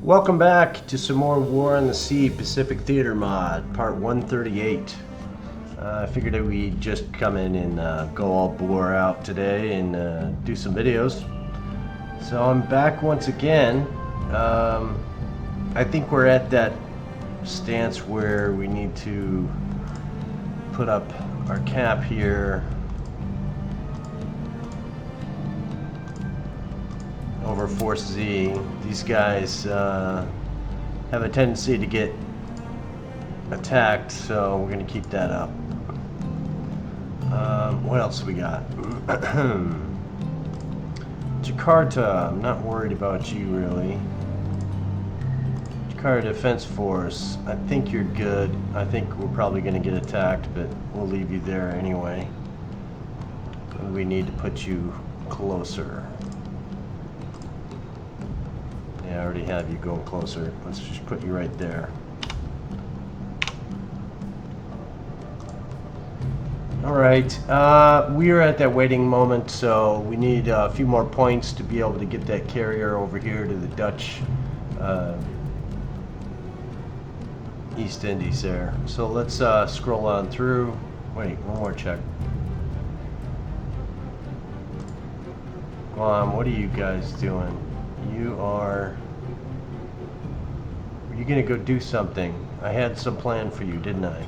Welcome back to some more War on the Sea Pacific Theater mod, part 138. I figured that we'd just come in and go all bore out today and do some videos. So I'm back once again. I think we're at that stance where we need to put up our cap here over Force Z. These guys have a tendency to get attacked, so we're going to keep that up. What else we got? Jakarta, I'm not worried about you really. Jakarta Defense Force, I think you're good. I think we're probably going to get attacked, but we'll leave you there anyway. We need to put you closer. I already have you going closer. Let's just put you right there. Alright, we are at that waiting moment, so we need a few more points to be able to get that carrier over here to the Dutch East Indies there. So let's scroll on through. Wait, one more check. Guam, what are you guys doing? You are gonna go do something. I had some plan for you, didn't I?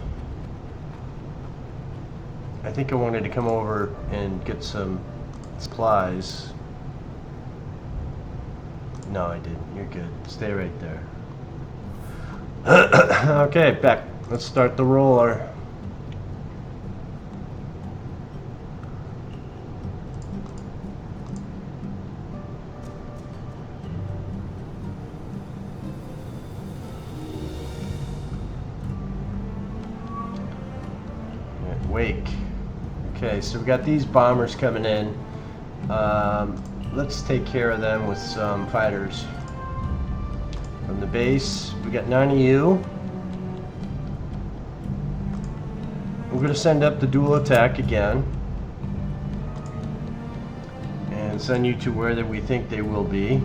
I think I wanted to come over and get some supplies. No, I didn't. You're good. Stay right there. Okay, back. Let's start the roller. Wake. Okay, so we got these bombers coming in. Let's take care of them with some fighters. From the base, we got 9 of you. We're going to send up the dual attack again. And send you to where we think they will be.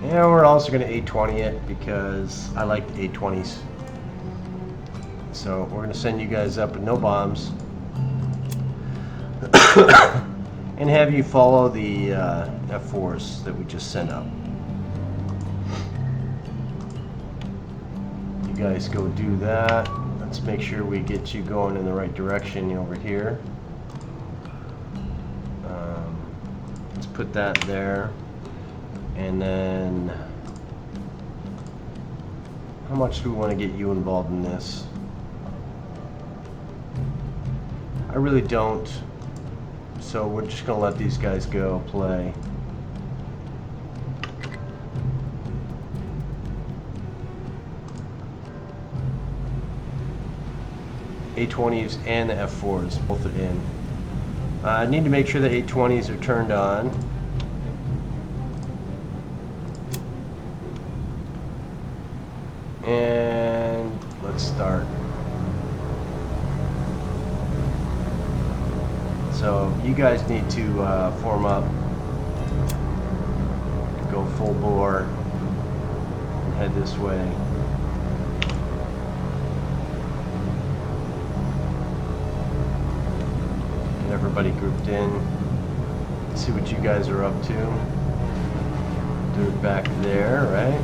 And we're also going to 820 it because I like the 820s. So we're going to send you guys up with no bombs and have you follow the F4s that we just sent up. You guys go do that. Let's make sure we get you going in the right direction over here. Let's put that there. And then how much do we want to get you involved in this? I really don't, so we're just going to let these guys go play. A20s and the F4s, both are in. I need to make sure the A20s are turned on. And let's start. So you guys need to form up, go full bore, and head this way. Get everybody grouped in. See what you guys are up to. Do it back there, right?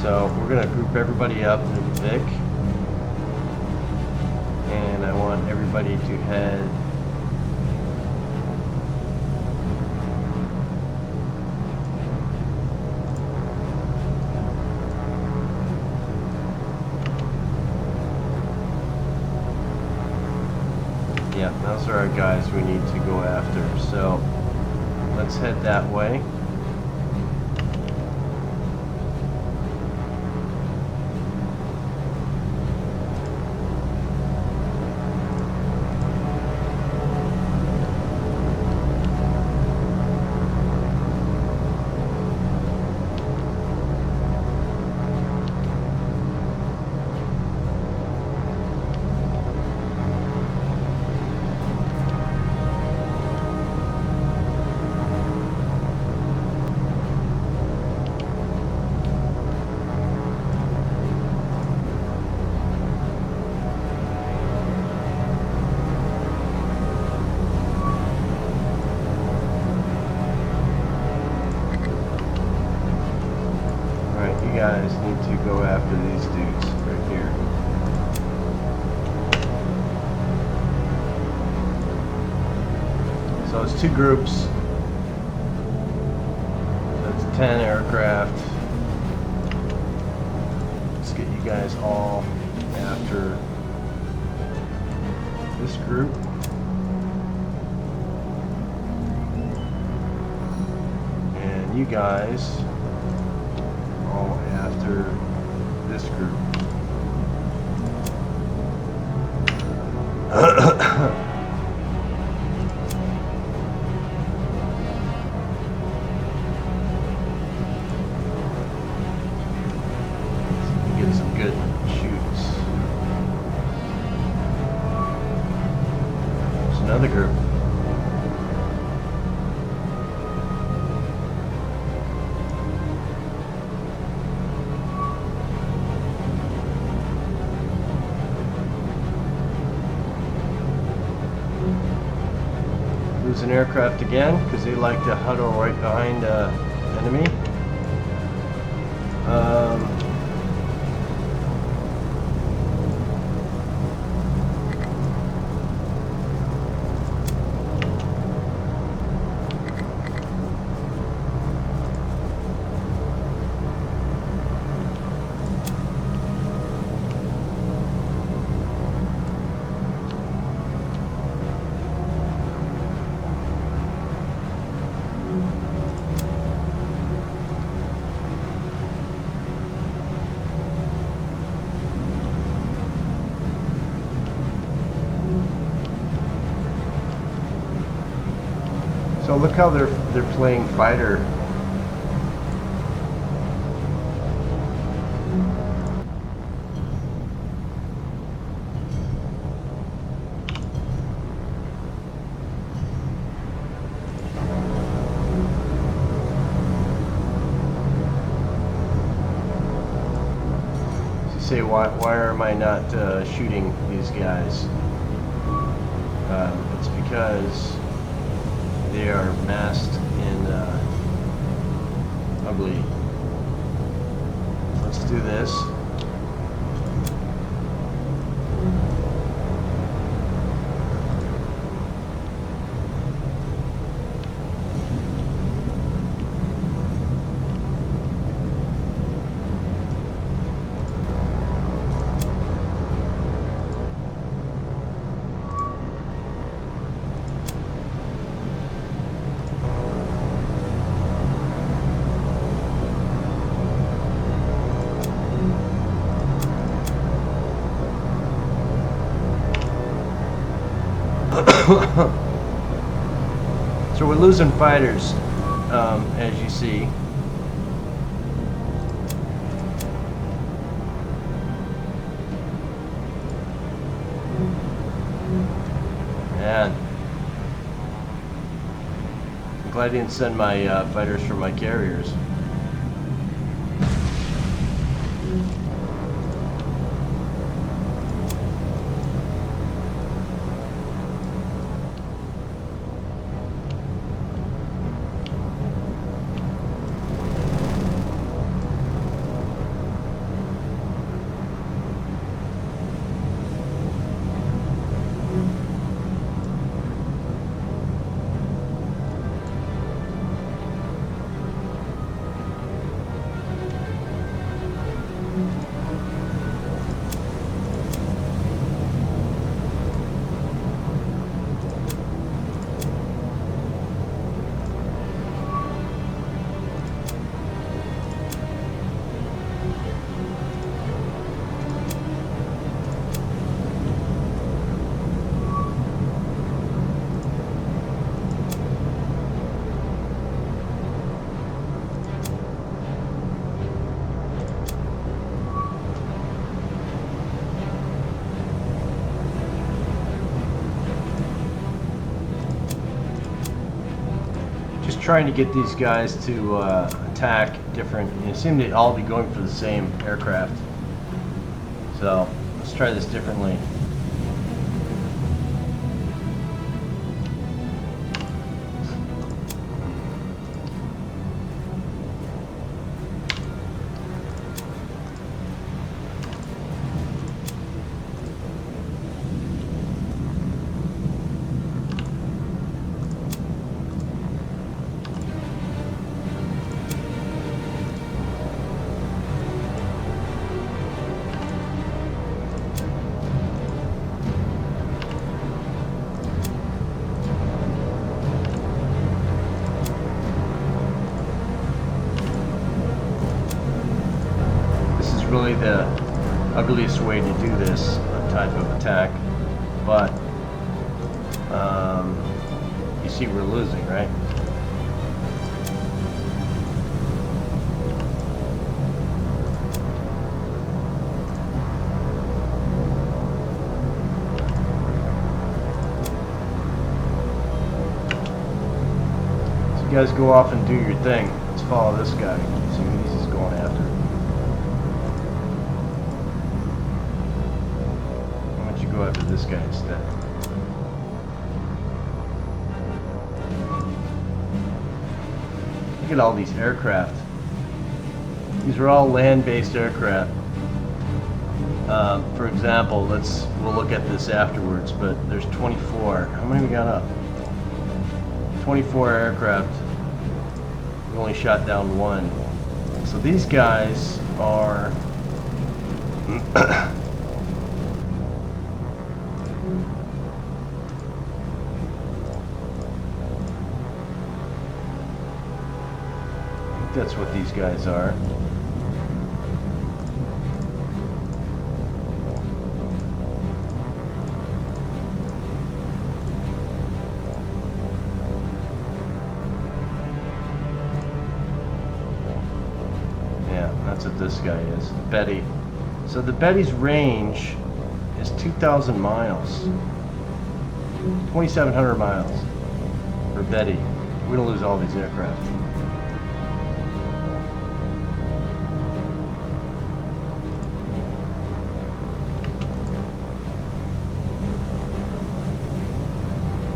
So we're going to group everybody up in Vic, and I want everybody to head yeah, those are our guys we need to go after, so let's head that way. it's two groups. That's 10 aircraft. Let's get you guys all after this group. And you guys all after this group. Get some good shoots. There's another group. Lose an aircraft again because they like to huddle right behind enemy. So look how they're playing fighter. So you say, why am I not shooting these guys? It's because they are masked in ugly. Let's do this. So we're losing fighters, as you see. And I'm glad I didn't send my fighters for my carriers. Trying to get these guys to attack different. You seem to all be going for the same aircraft. So let's try this differently. really the ugliest way to do this type of attack, but you see we're losing, right? So you guys go off and do your thing. Let's follow this guy. See who he's going after. Why don't you go after this guy instead? Look at all these aircraft. These are all land-based aircraft. For example, we'll look at this afterwards, but there's 24. How many we got up? 24 aircraft. We only shot down one. So these guys are that's what these guys are. Yeah, that's what this guy is, Betty. So the Betty's range is 2,000 miles, 2,700 miles for Betty. We don't lose all these aircraft.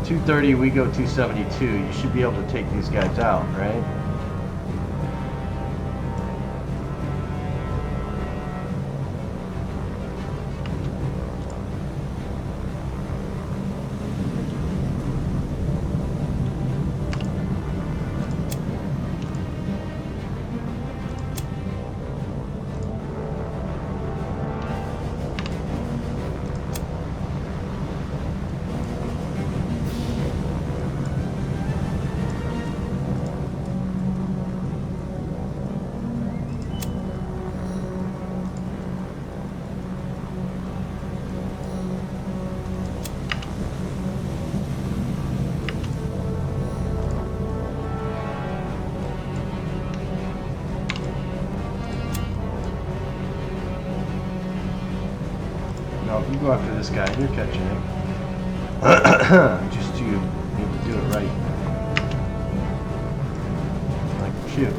.230, we go 272. You should be able to take these guys out, right? No, if you go after this guy, you're catching him. Just you need to do it right. Like, shoot.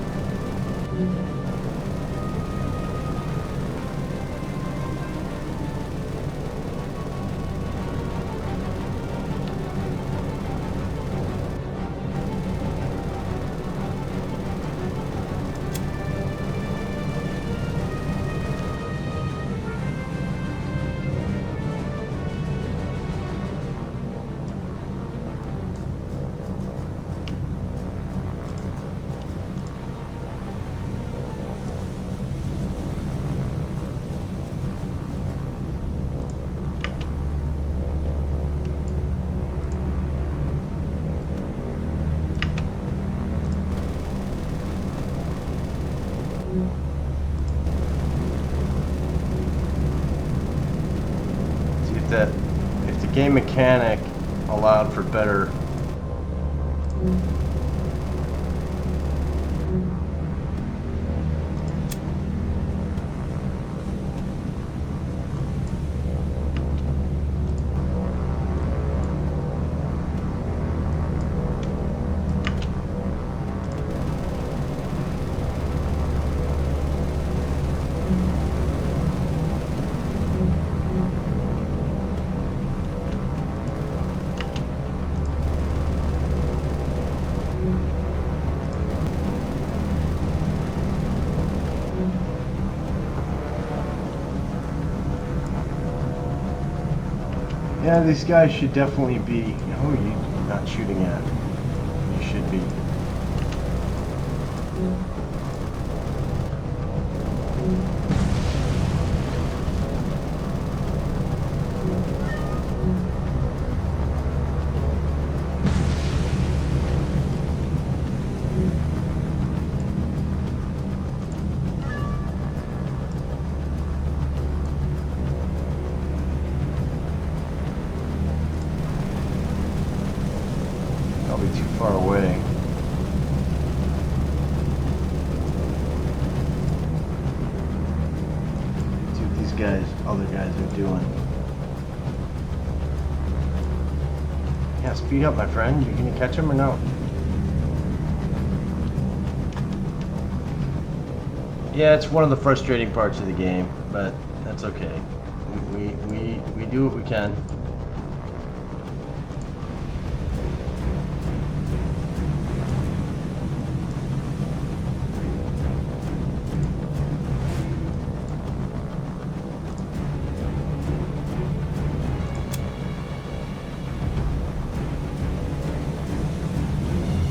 If the game mechanic allowed for better Yeah, these guys should definitely be. Who are you not shooting at? You should be. probably too far away. See what these guys, other guys are doing. Yeah, speed up, my friend. You gonna catch him or no? Yeah, it's one of the frustrating parts of the game, but that's okay. We do what we can.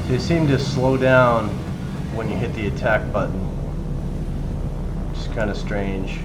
They seem to slow down when you hit the attack button. Which is kind of strange.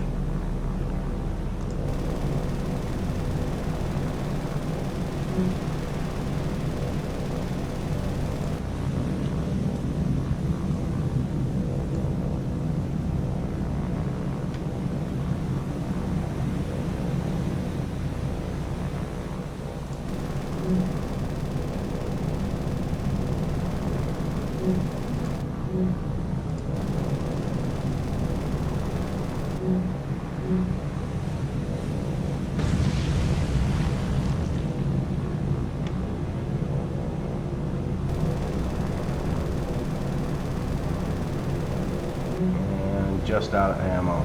And just out of ammo.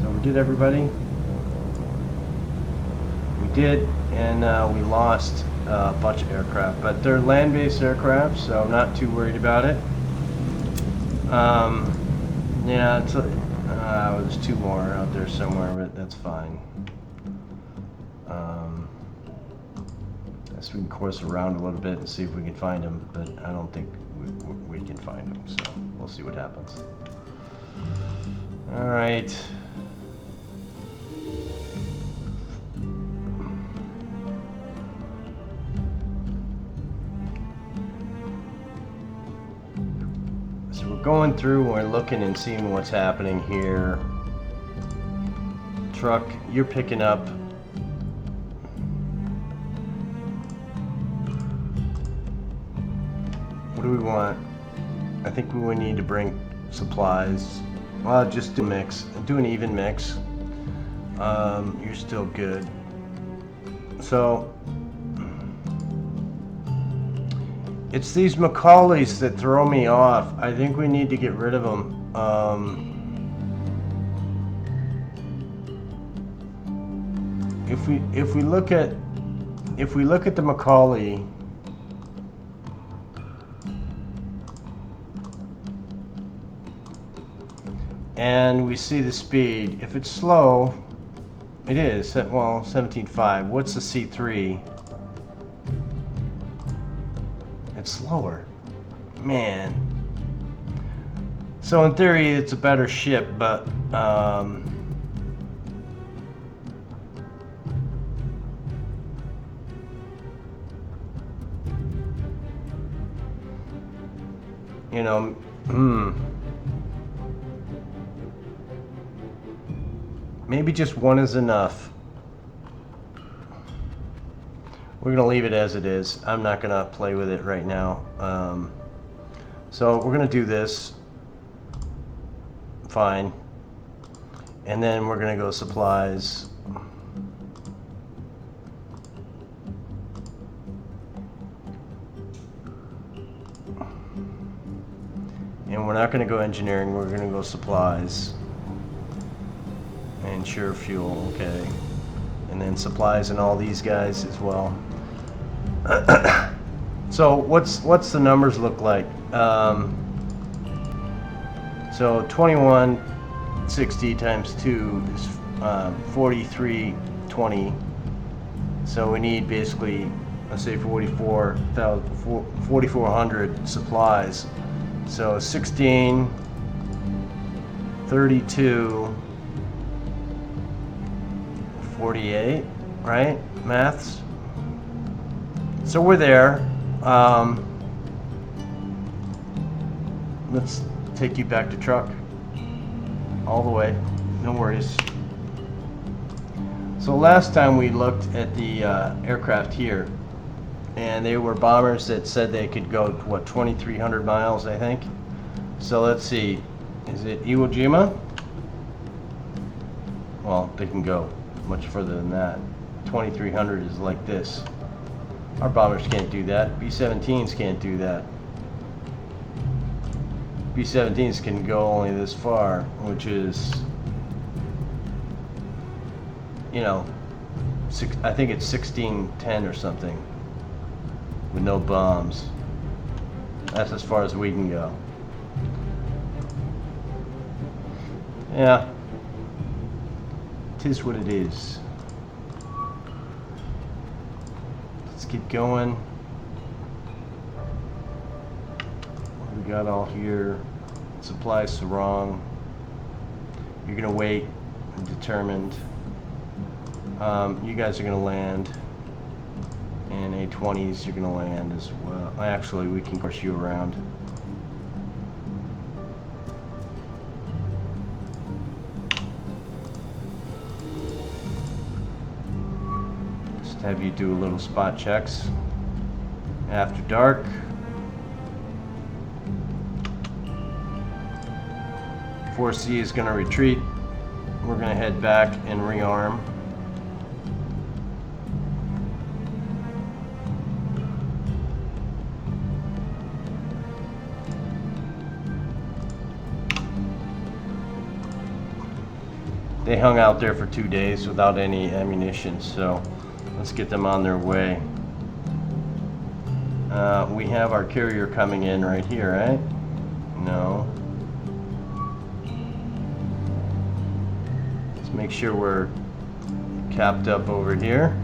So we did, everybody. We did, and we lost a bunch of aircraft, but they're land-based aircraft, so I'm not too worried about it. Yeah, it's there's two more out there somewhere, but that's fine. Guess we can course around a little bit and see if we can find them, but I don't think we can find them, so we'll see what happens. All right. So we're going through, we're looking and seeing what's happening here. Truck, you're picking up. What do we want? I think we would need to bring supplies. Well, just do a mix. Do an even mix. You're still good. So it's these Macaulays that throw me off. I think we need to get rid of them. If we look at the Macaulay, and we see the speed. If it's slow, it is, well, 17.5. What's the C3? It's slower. Man. So in theory, it's a better ship, but you know, maybe just one is enough. We're gonna leave it as it is. I'm not gonna play with it right now. So we're gonna do this. Fine. And then we're gonna go supplies. And we're not gonna go engineering, we're gonna go supplies. And sure fuel, okay. And then supplies and all these guys as well. So what's the numbers look like? So 2160 times 2 is 4320. So we need basically, let's say 4,400 supplies. So 16, 32, 48, right? Maths. So we're there. Let's take you back to truck. All the way. No worries. So last time we looked at the aircraft here, and they were bombers that said they could go, what, 2,300 miles, I think. So let's see, is it Iwo Jima? Well, they can go much further than that. 2,300 is like this. Our bombers can't do that. B-17s can't do that. B-17s can go only this far, which is, you know, I think it's 1610 or something, with no bombs. That's as far as we can go. Yeah, it is what it is. Let's keep going. What we got all here? Supply sarong. You're gonna wait. I'm determined. You guys are gonna land. And A-20s, you're gonna land as well. Actually, we can push you around. Just have you do a little spot checks. After dark. 4C is gonna retreat. We're gonna head back and rearm. They hung out there for 2 days without any ammunition, so let's get them on their way. We have our carrier coming in right here, right? No. Let's make sure we're capped up over here.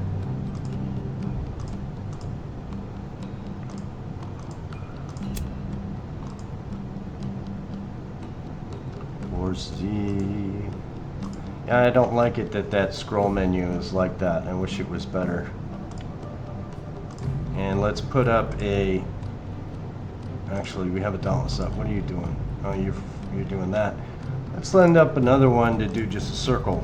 Yeah, I don't like it that scroll menu is like that. I wish it was better. And let's put up a... Actually, we have a dauntless up. What are you doing? Oh, you're doing that. Let's land up another one to do just a circle.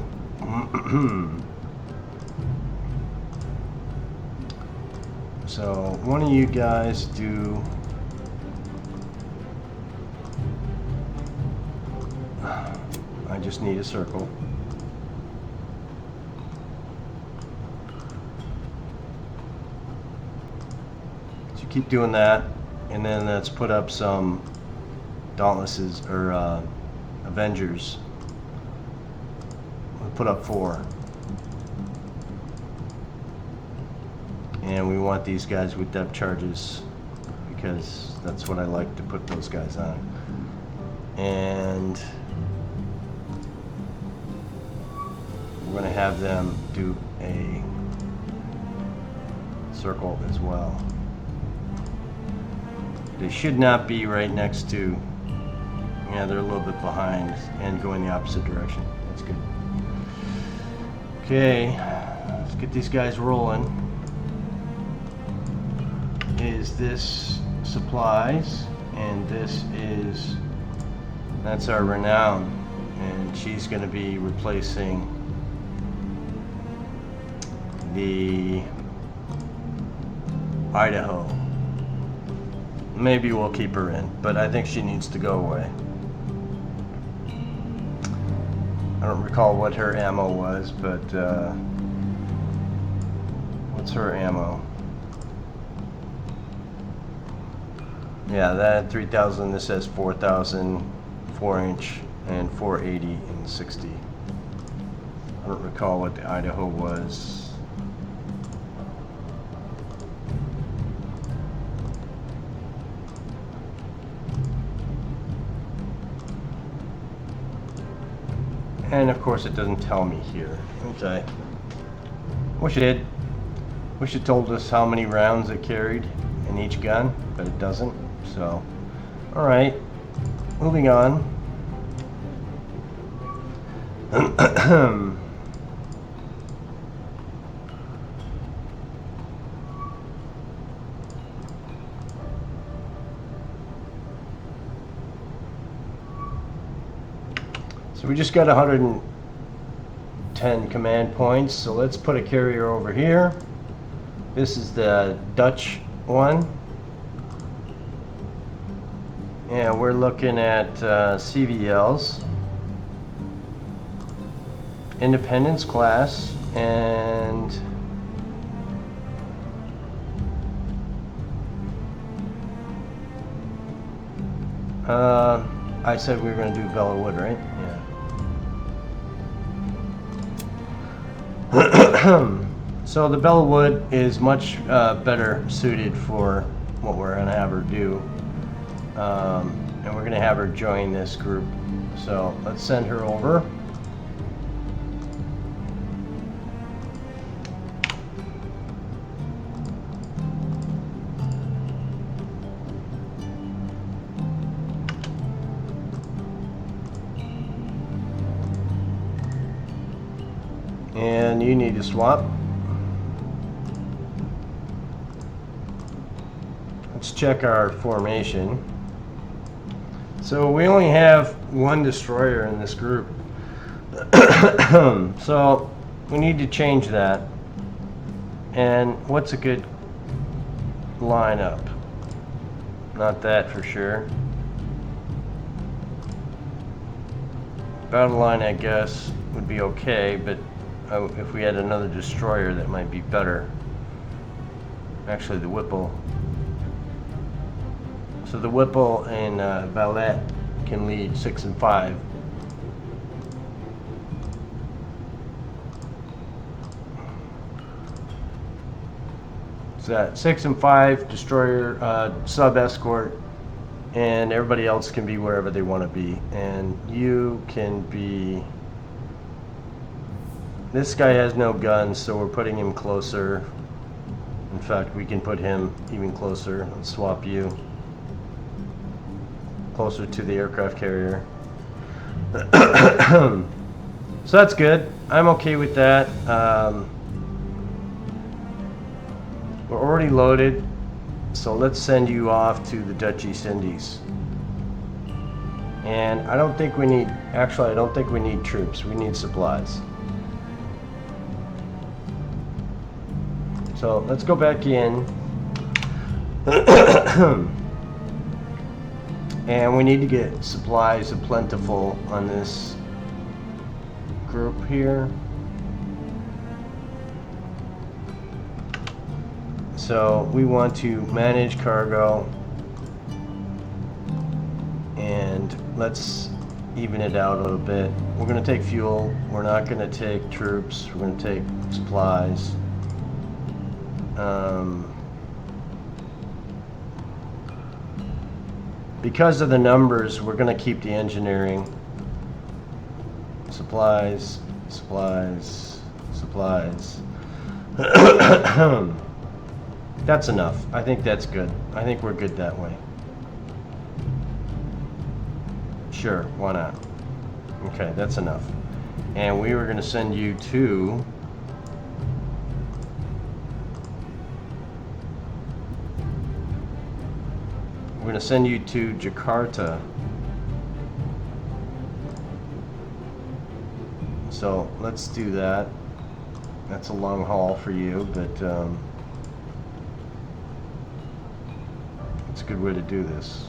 So, one of you guys do... I just need a circle. So keep doing that, and then let's put up some Dauntlesses or Avengers. We'll put up 4. And we want these guys with depth charges because that's what I like to put those guys on. And we're going to have them do a circle as well. They should not be right next to, yeah, they're a little bit behind and going the opposite direction. That's good. Okay, let's get these guys rolling. Is this supplies, and this is, that's our Renown, and she's going to be replacing the Idaho. Maybe we'll keep her in, but I think she needs to go away. I don't recall what her ammo was, but what's her ammo? Yeah, that had 3,000, this has 4,000, 4-inch, and 480 and 60. I don't recall what the Idaho was. And of course it doesn't tell me here. Okay. Wish it did. Wish it told us how many rounds it carried in each gun, but it doesn't. So, alright. Moving on. So we just got 110 10 command points. So let's put a carrier over here. This is the Dutch one. And we're looking at CVLs, Independence class, and I said we were going to do Bella Wood, right? Yeah. So the Bella Wood is much better suited for what we're going to have her do. And we're going to have her join this group. So let's send her over. And you need to swap. Let's check our formation. So we only have one destroyer in this group. So we need to change that. And what's a good lineup? Not that for sure. Battle line, I guess, would be okay, but if we had another destroyer, that might be better. Actually, the Whipple. So the Whipple and Valette can lead 6 and 5. So that 6 and 5 destroyer, sub escort, and everybody else can be wherever they want to be. And you can be. This guy has no guns, so we're putting him closer. In fact, we can put him even closer. Let's swap you. Closer to the aircraft carrier. So that's good. I'm okay with that. We're already loaded, so let's send you off to the Dutch East Indies. And I don't think we need, actually I don't think we need troops. We need supplies. So let's go back in. And we need to get supplies plentiful on this group here. So we want to manage cargo, and let's even it out a little bit. We're going to take fuel. We're not going to take troops. We're going to take supplies. Because of the numbers, we're going to keep the engineering. Supplies, supplies, supplies. That's enough. I think that's good. I think we're good that way. Sure, why not? Okay, that's enough. And we were going to send you to... We're going to send you to Jakarta. So let's do that. That's a long haul for you, but it's a good way to do this.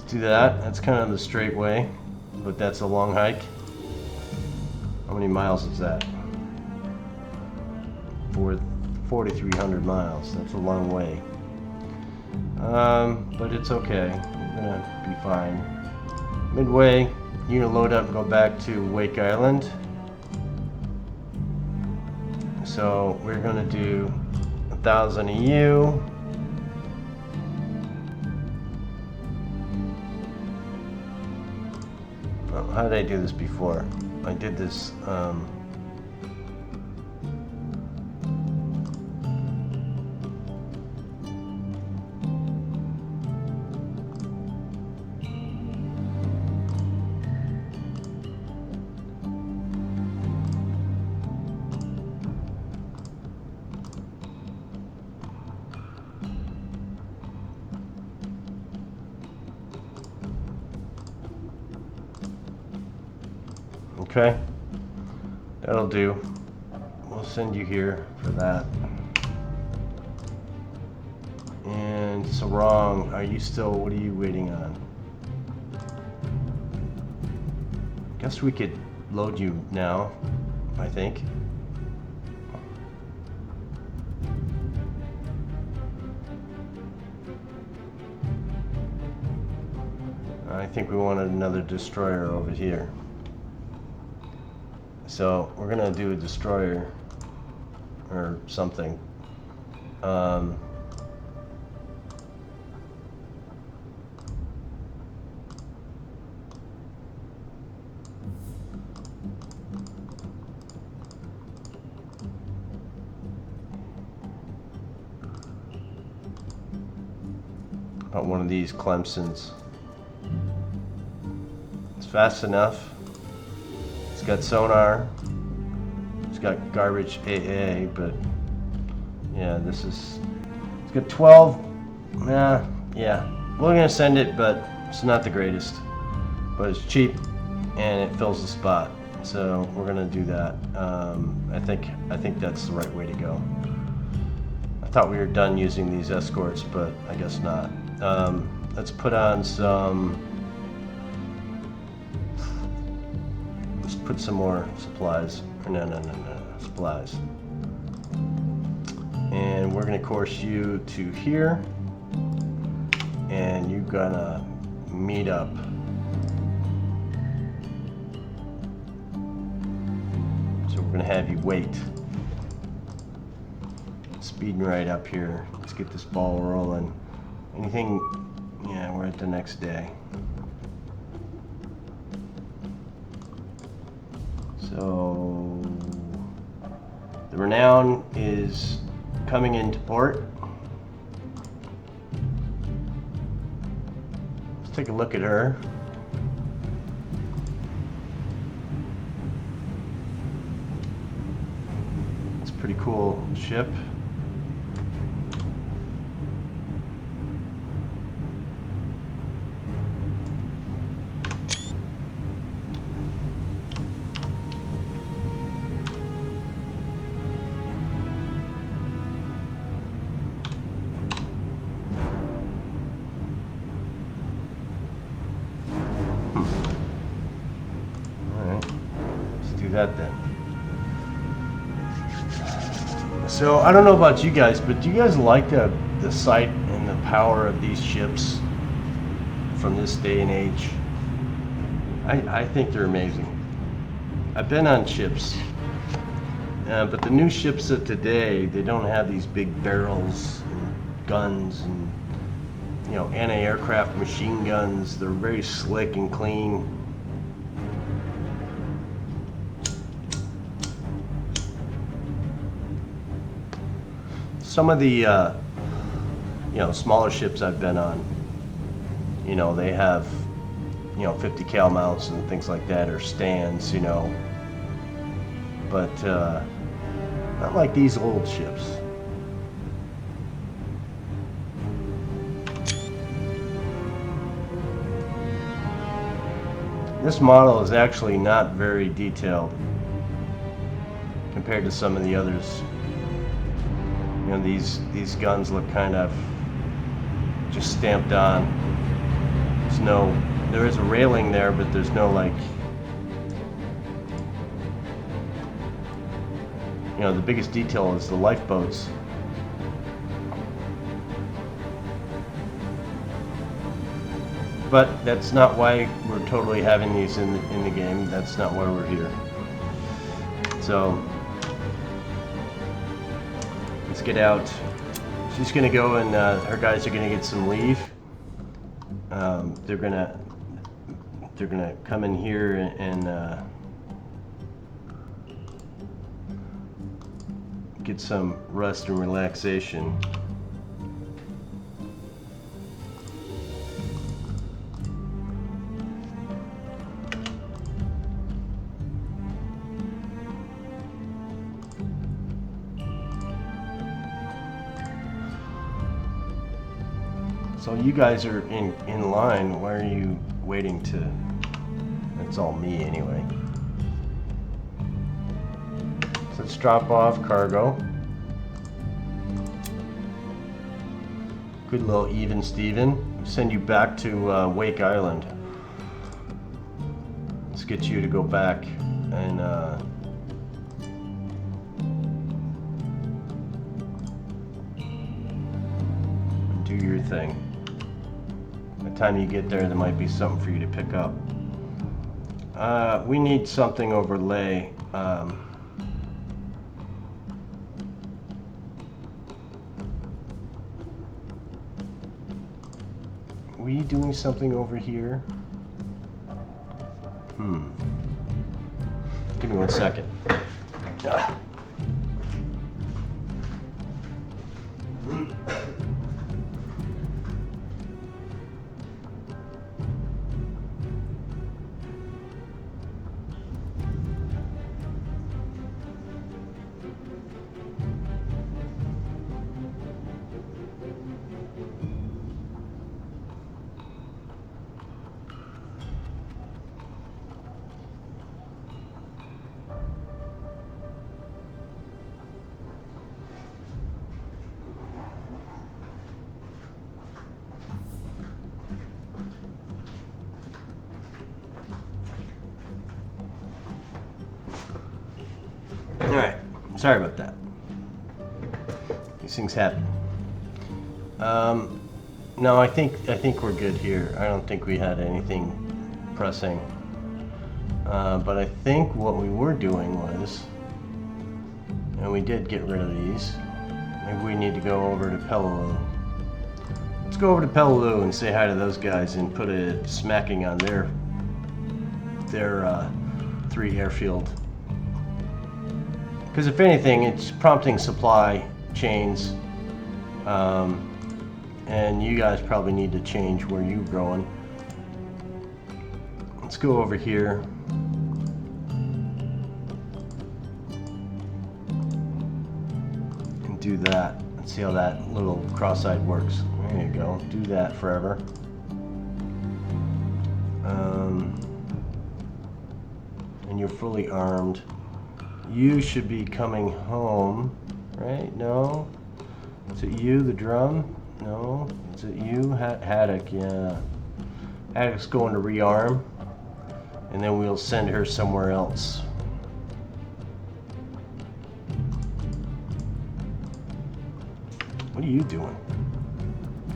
Do that. That's kind of the straight way, but that's a long hike. How many miles is that? 4,300 miles. That's a long way. But it's okay. We're gonna be fine. Midway, you're gonna load up and go back to Wake Island. So we're gonna do 1,000 EU. How did I do this before? I did this, Okay, that'll do. We'll send you here for that. And Sarong, are you still, what are you waiting on? Guess we could load you now, I think. I think we wanted another destroyer over here. So we're gonna do a destroyer or something. About one of these Clemsons. It's fast enough. It's got sonar. It's got garbage AA, but yeah, this is. It's got 12. Yeah. We're gonna send it, but it's not the greatest. But it's cheap, and it fills the spot. So we're gonna do that. I think that's the right way to go. I thought we were done using these escorts, but I guess not. Let's put on some. Let's put some more supplies. No, supplies. And we're gonna course you to here, and you're gonna meet up. So we're gonna have you wait. Speeding right up here. Let's get this ball rolling. Anything? Yeah, we're at the next day. So the Renown is coming into port. Let's take a look at her. It's a pretty cool ship. That then. So I don't know about you guys, but do you guys like the sight and the power of these ships from this day and age? I think they're amazing. I've been on ships, but the new ships of today, they don't have these big barrels and guns and, you know, anti-aircraft machine guns. They're very slick and clean. Some of the, you know, smaller ships I've been on, you know, they have, you know, 50 cal mounts and things like that, or stands, you know, but not like these old ships. This model is actually not very detailed compared to some of the others. You know, these guns look kind of just stamped on. There is a railing there, but there's no, like, you know, the biggest detail is the lifeboats. But that's not why we're totally having these in the game. That's not why we're here. So let's get out. She's gonna go, and her guys are gonna get some leave. They're gonna come in here and get some rest and relaxation. So you guys are in line. Why are you waiting to? That's all me anyway. let's drop off cargo. Good little even Steven. Send you back to Wake Island. Let's get you to go back and do your thing. By the time you get there might be something for you to pick up. We need something overlay. We doing something over here? Give me 1 second. Alright, sorry about that. These things happen. No, I think we're good here. I don't think we had anything pressing. But I think what we were doing was, and we did get rid of these, maybe we need to go over to Peleliu. Let's go over to Peleliu and say hi to those guys and put a smacking on their 3 airfield. Because if anything, it's prompting supply chains, and you guys probably need to change where you're growing. Let's go over here. And do that. Let's see how that little cross-eyed works. There you go. Do that forever. And you're fully armed. You should be coming home, right? No? Is it you, the drum? No? Is it you? Haddock, yeah. Haddock's going to rearm, and then we'll send her somewhere else. What are you doing?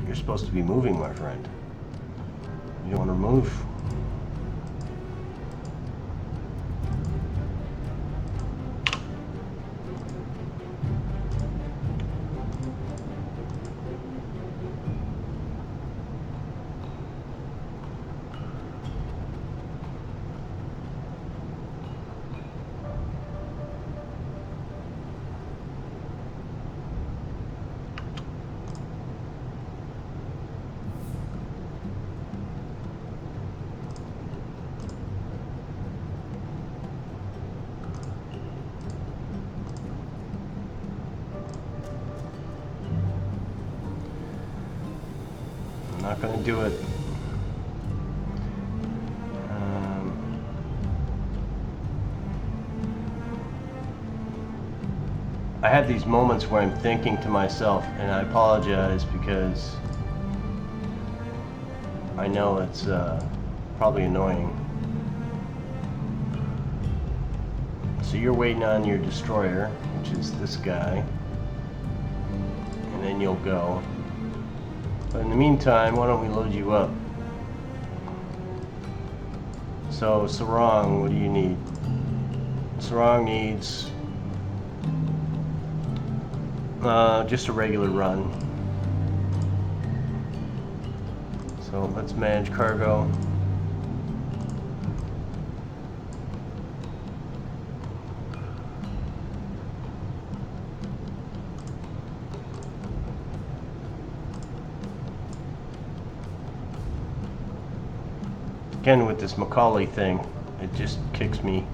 You're supposed to be moving, my friend. You don't want to move? I'm not going to do it. I had these moments where I'm thinking to myself, and I apologize because I know it's probably annoying. So you're waiting on your destroyer, which is this guy, and then you'll go. But in the meantime, why don't we load you up? So, Sarong, what do you need? Sarong needs just a regular run. So let's manage cargo. Again, with this Macaulay thing, it just kicks me.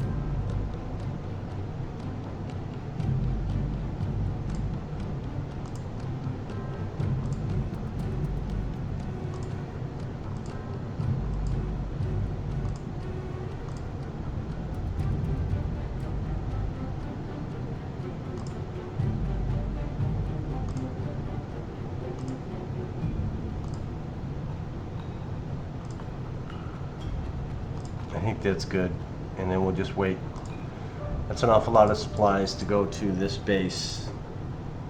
I think that's good. And then we'll just wait. That's an awful lot of supplies to go to this base,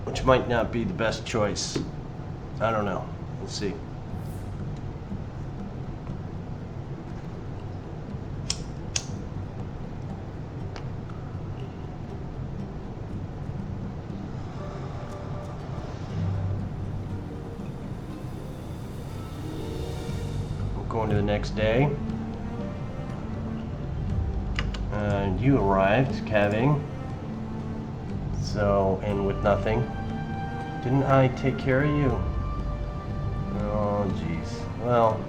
which might not be the best choice. I don't know. We'll see. Going to the next day. You arrived, calving. So, and with nothing. Didn't I take care of you? Oh, jeez. Well.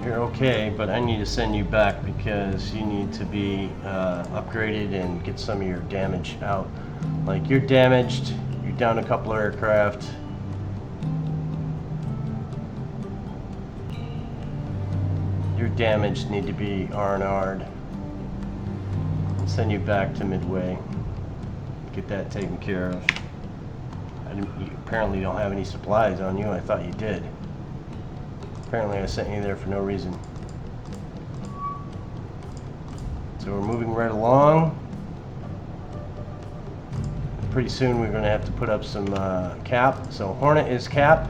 You're okay, but I need to send you back because you need to be upgraded and get some of your damage out. Like, you're damaged, you're down a couple of aircraft. Your damaged need to be R&R'd. I'll send you back to Midway. Get that taken care of. You apparently don't have any supplies on you. I thought you did. Apparently I sent you there for no reason. So we're moving right along. Pretty soon we're going to have to put up some cap. So Hornet is cap,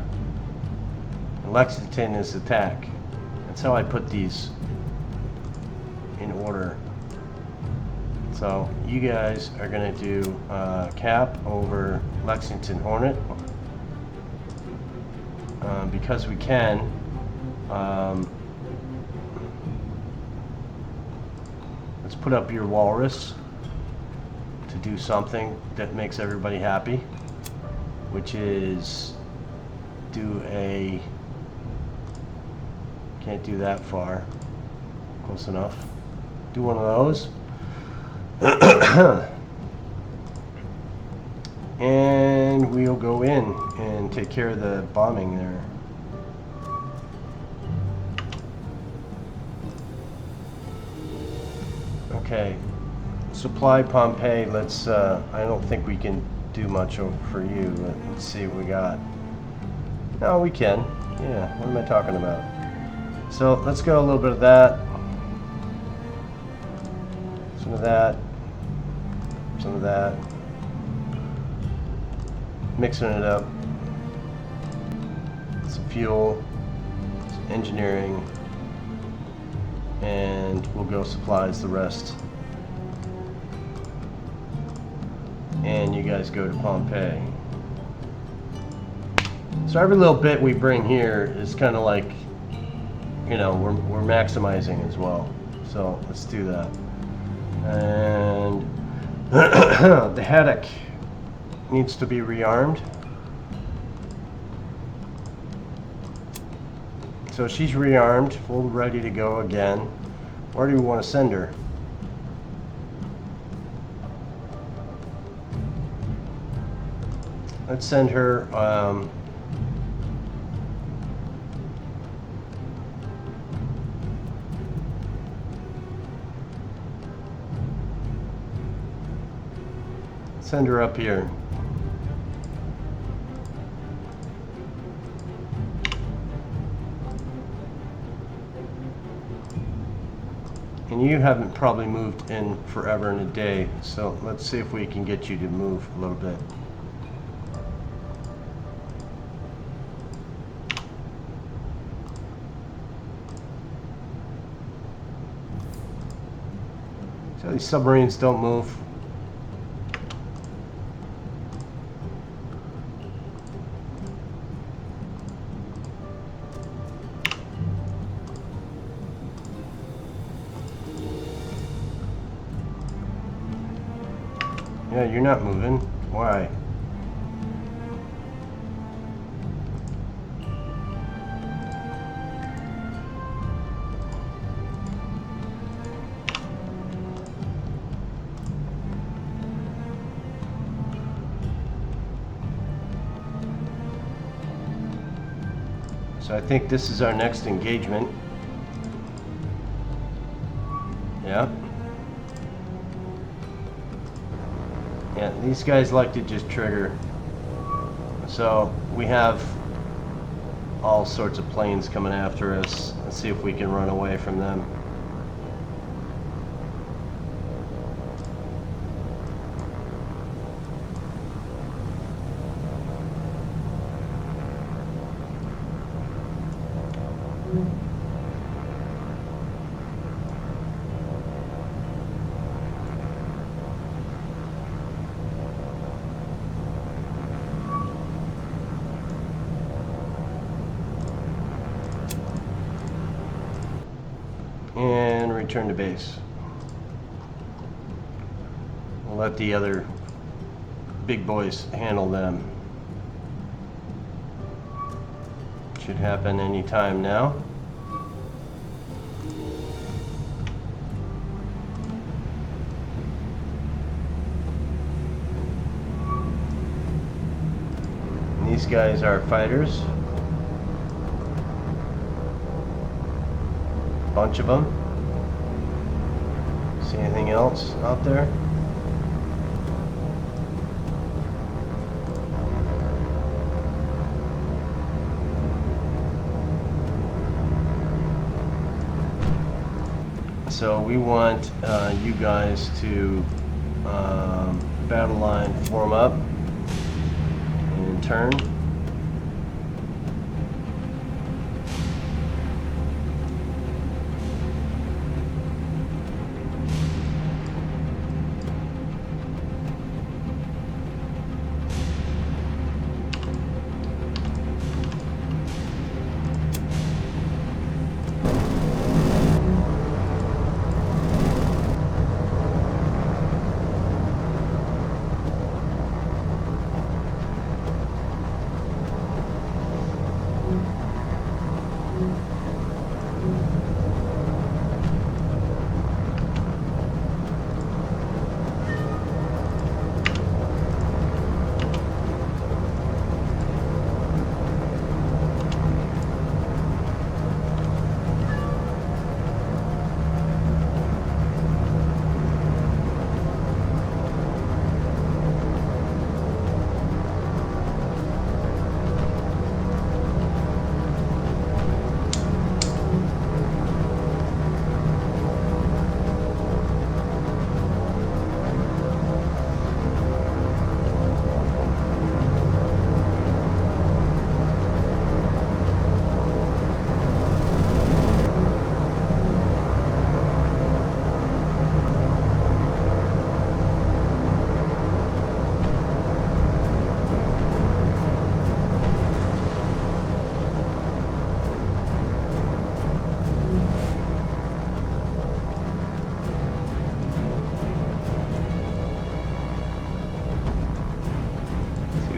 and Lexington is attack. That's how I put these in order. So you guys are going to do cap over Lexington Hornet because we can. Let's put up your Walrus to do something that makes everybody happy, which is do a, can't do that far, close enough, do one of those. And we'll go in and take care of the bombing there. Okay, supply Pompeii. Let's. I don't think we can do much for you. Let's see what we got. No, we can. Yeah. What am I talking about? So let's go a little bit of that. Some of that. Some of that. Mixing it up. Some fuel. Some engineering. And we'll go supplies the rest. And you guys go to Pompeii. So every little bit we bring here is kind of like, you know, we're maximizing as well. So let's do that. And the Haddock needs to be rearmed. So she's rearmed, full ready to go again. Where do we want to send her? Let's send her up here. And you haven't probably moved in forever and a day, so let's see if we can get you to move a little bit. So these submarines don't move. Yeah, you're not moving. Why? So I think this is our next engagement. Yeah. Yeah, these guys like to just trigger. So we have all sorts of planes coming after us. Let's see if we can run away from them. And return to base. We'll let the other big boys handle them. Should happen any time now. And these guys are fighters. Bunch of them. See anything else out there? So we want you guys to battle line form up and turn.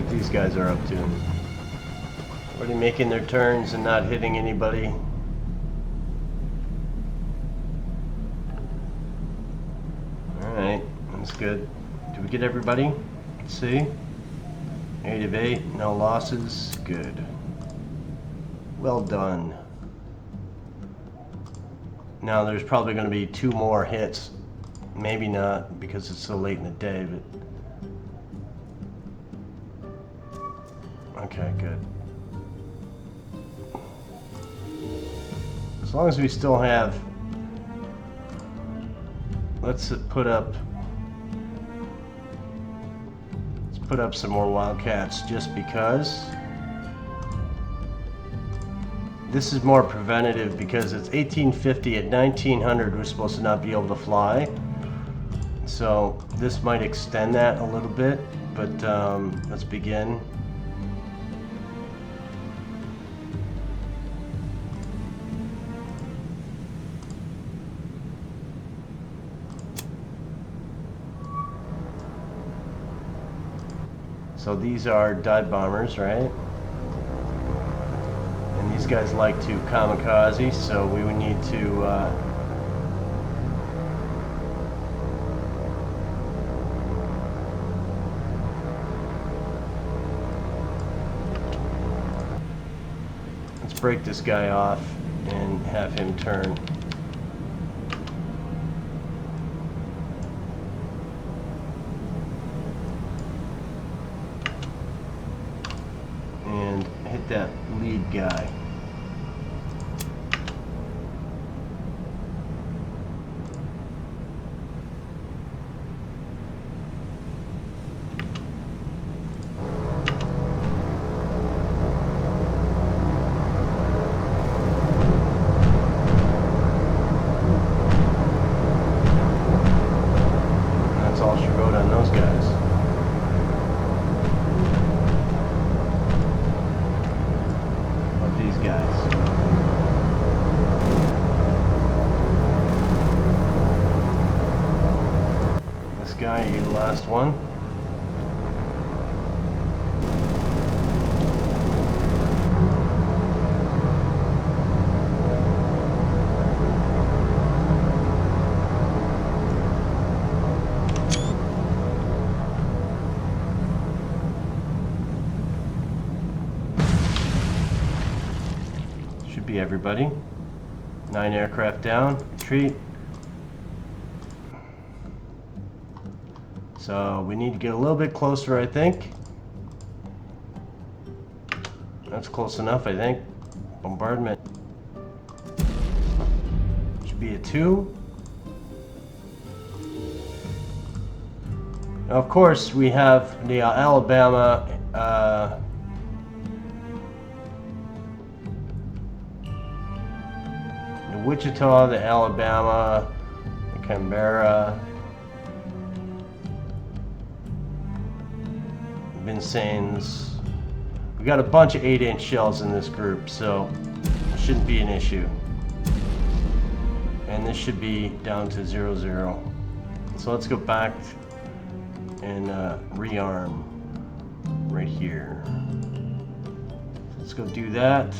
These guys are up to. Already making their turns and not hitting anybody. Alright, that's good. Did we get everybody? Let's see. 8 of 8, no losses. Good. Well done. Now there's probably going to be 2 more hits. Maybe not because it's so late in the day, but okay, good. As long as we still have, let's put up some more Wildcats just because. This is more preventative because it's 1850 at 1900 we're supposed to not be able to fly. So this might extend that a little bit, but let's begin. So these are dive bombers, right? And these guys like to kamikaze, so we would need to let's break this guy off and have him turn. get that lead guy. That's all she wrote on those guys. These guys. This guy, you the last one. Should be everybody. 9 aircraft down, retreat. So we need to get a little bit closer, I think. That's close enough, I think. Bombardment. Should be a 2. Now, of course, we have the Alabama. The Wichita, the Alabama, the Canberra. Vincennes. We got a bunch of 8-inch shells in this group, so it shouldn't be an issue. And this should be down to 0-0. So let's go back and rearm right here. Let's go do that.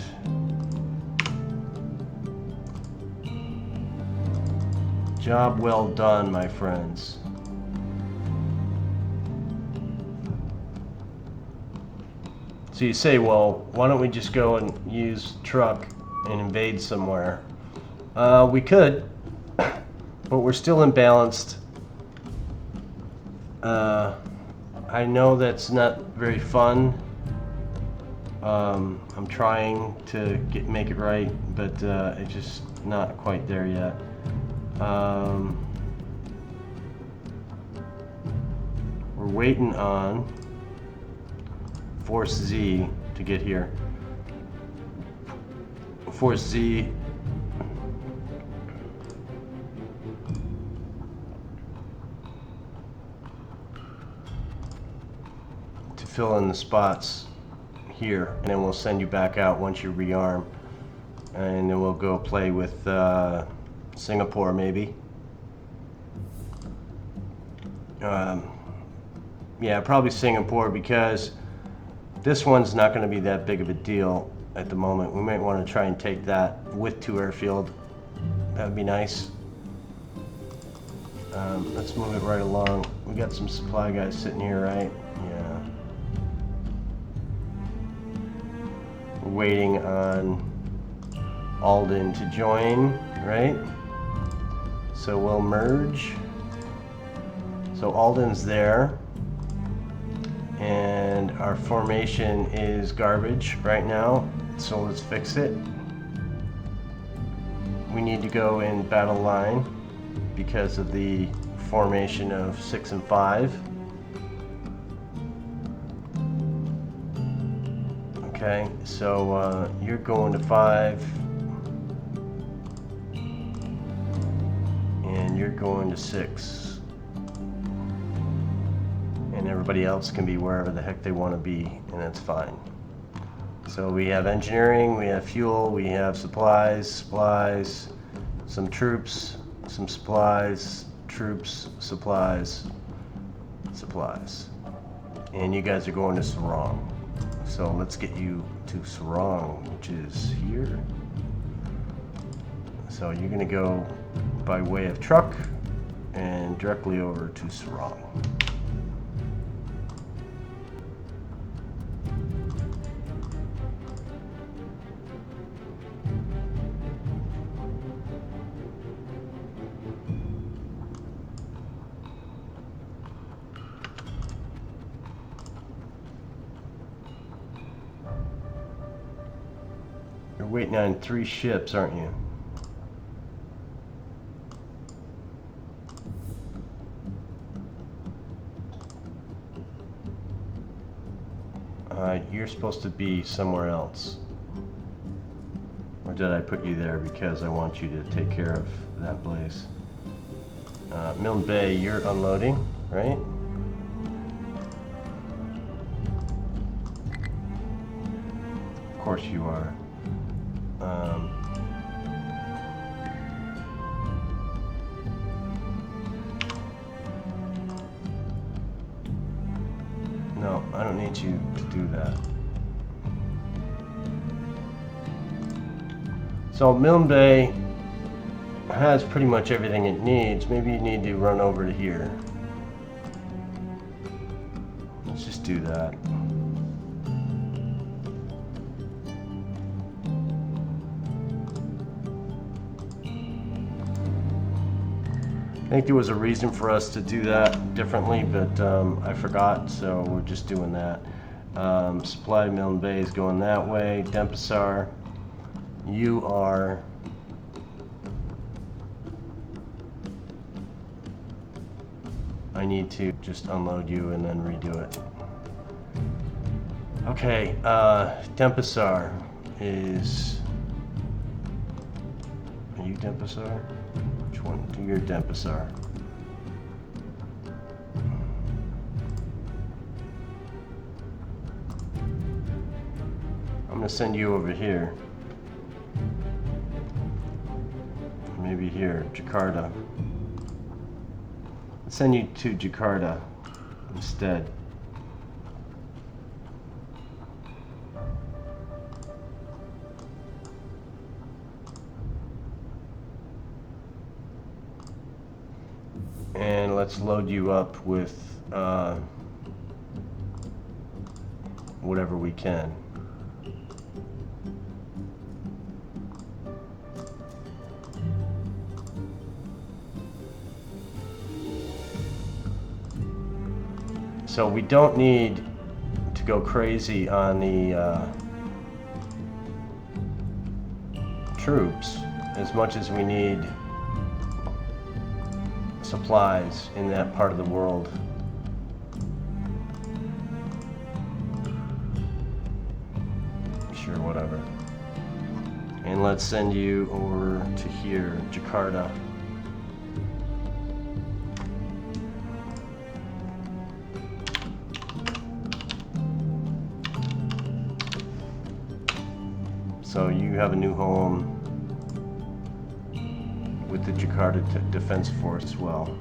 Job well done, my friends. So you say, well, why don't we just go and use truck and invade somewhere? We could, but we're still imbalanced. I know that's not very fun. I'm trying to make it right, but it's just not quite there yet. We're waiting on Force Z to get here. Force Z to fill in the spots here, and then we'll send you back out once you rearm, and then we'll go play with Singapore maybe. Yeah, probably Singapore, because this one's not going to be that big of a deal at the moment. We might want to try and take that with 2 airfield. That would be nice. Let's move it right along. We got some supply guys sitting here, right? Yeah. We're waiting on Alden to join, right? So we'll merge. So Alden's there. And our formation is garbage right now, so let's fix it. We need to go in battle line because of the formation of 6 and 5. Okay, so you're going to 5, and you're going to 6. And everybody else can be wherever the heck they want to be, and that's fine. So we have engineering, we have fuel, we have supplies, some troops, some supplies, troops, supplies. And you guys are going to Sarong. So let's get you to Sarong, which is here. So you're going to go by way of truck and directly over to Sarong. waiting on 3 ships, aren't you? You're supposed to be somewhere else. Or did I put you there because I want you to take care of that place? Milne Bay, you're unloading, right? Of course you are. No, I don't need you to do that. So Milne Bay has pretty much everything it needs. Maybe you need to run over to here. Let's just do that. I think there was a reason for us to do that differently, but I forgot, so we're just doing that. Supply Milne Bay is going that way. Denpasar, you are I need to just unload you and then redo it. Okay, Denpasar is... Are you Denpasar? Which one? You're Denpasar. I'm gonna send you over here. Maybe here, Jakarta. Let's send you to Jakarta instead. And let's load you up with whatever we can. So we don't need to go crazy on the troops as much as we need supplies in that part of the world. Sure, whatever. And let's send you over to here, Jakarta. So you have a new home with the Jakarta Defense Force as well.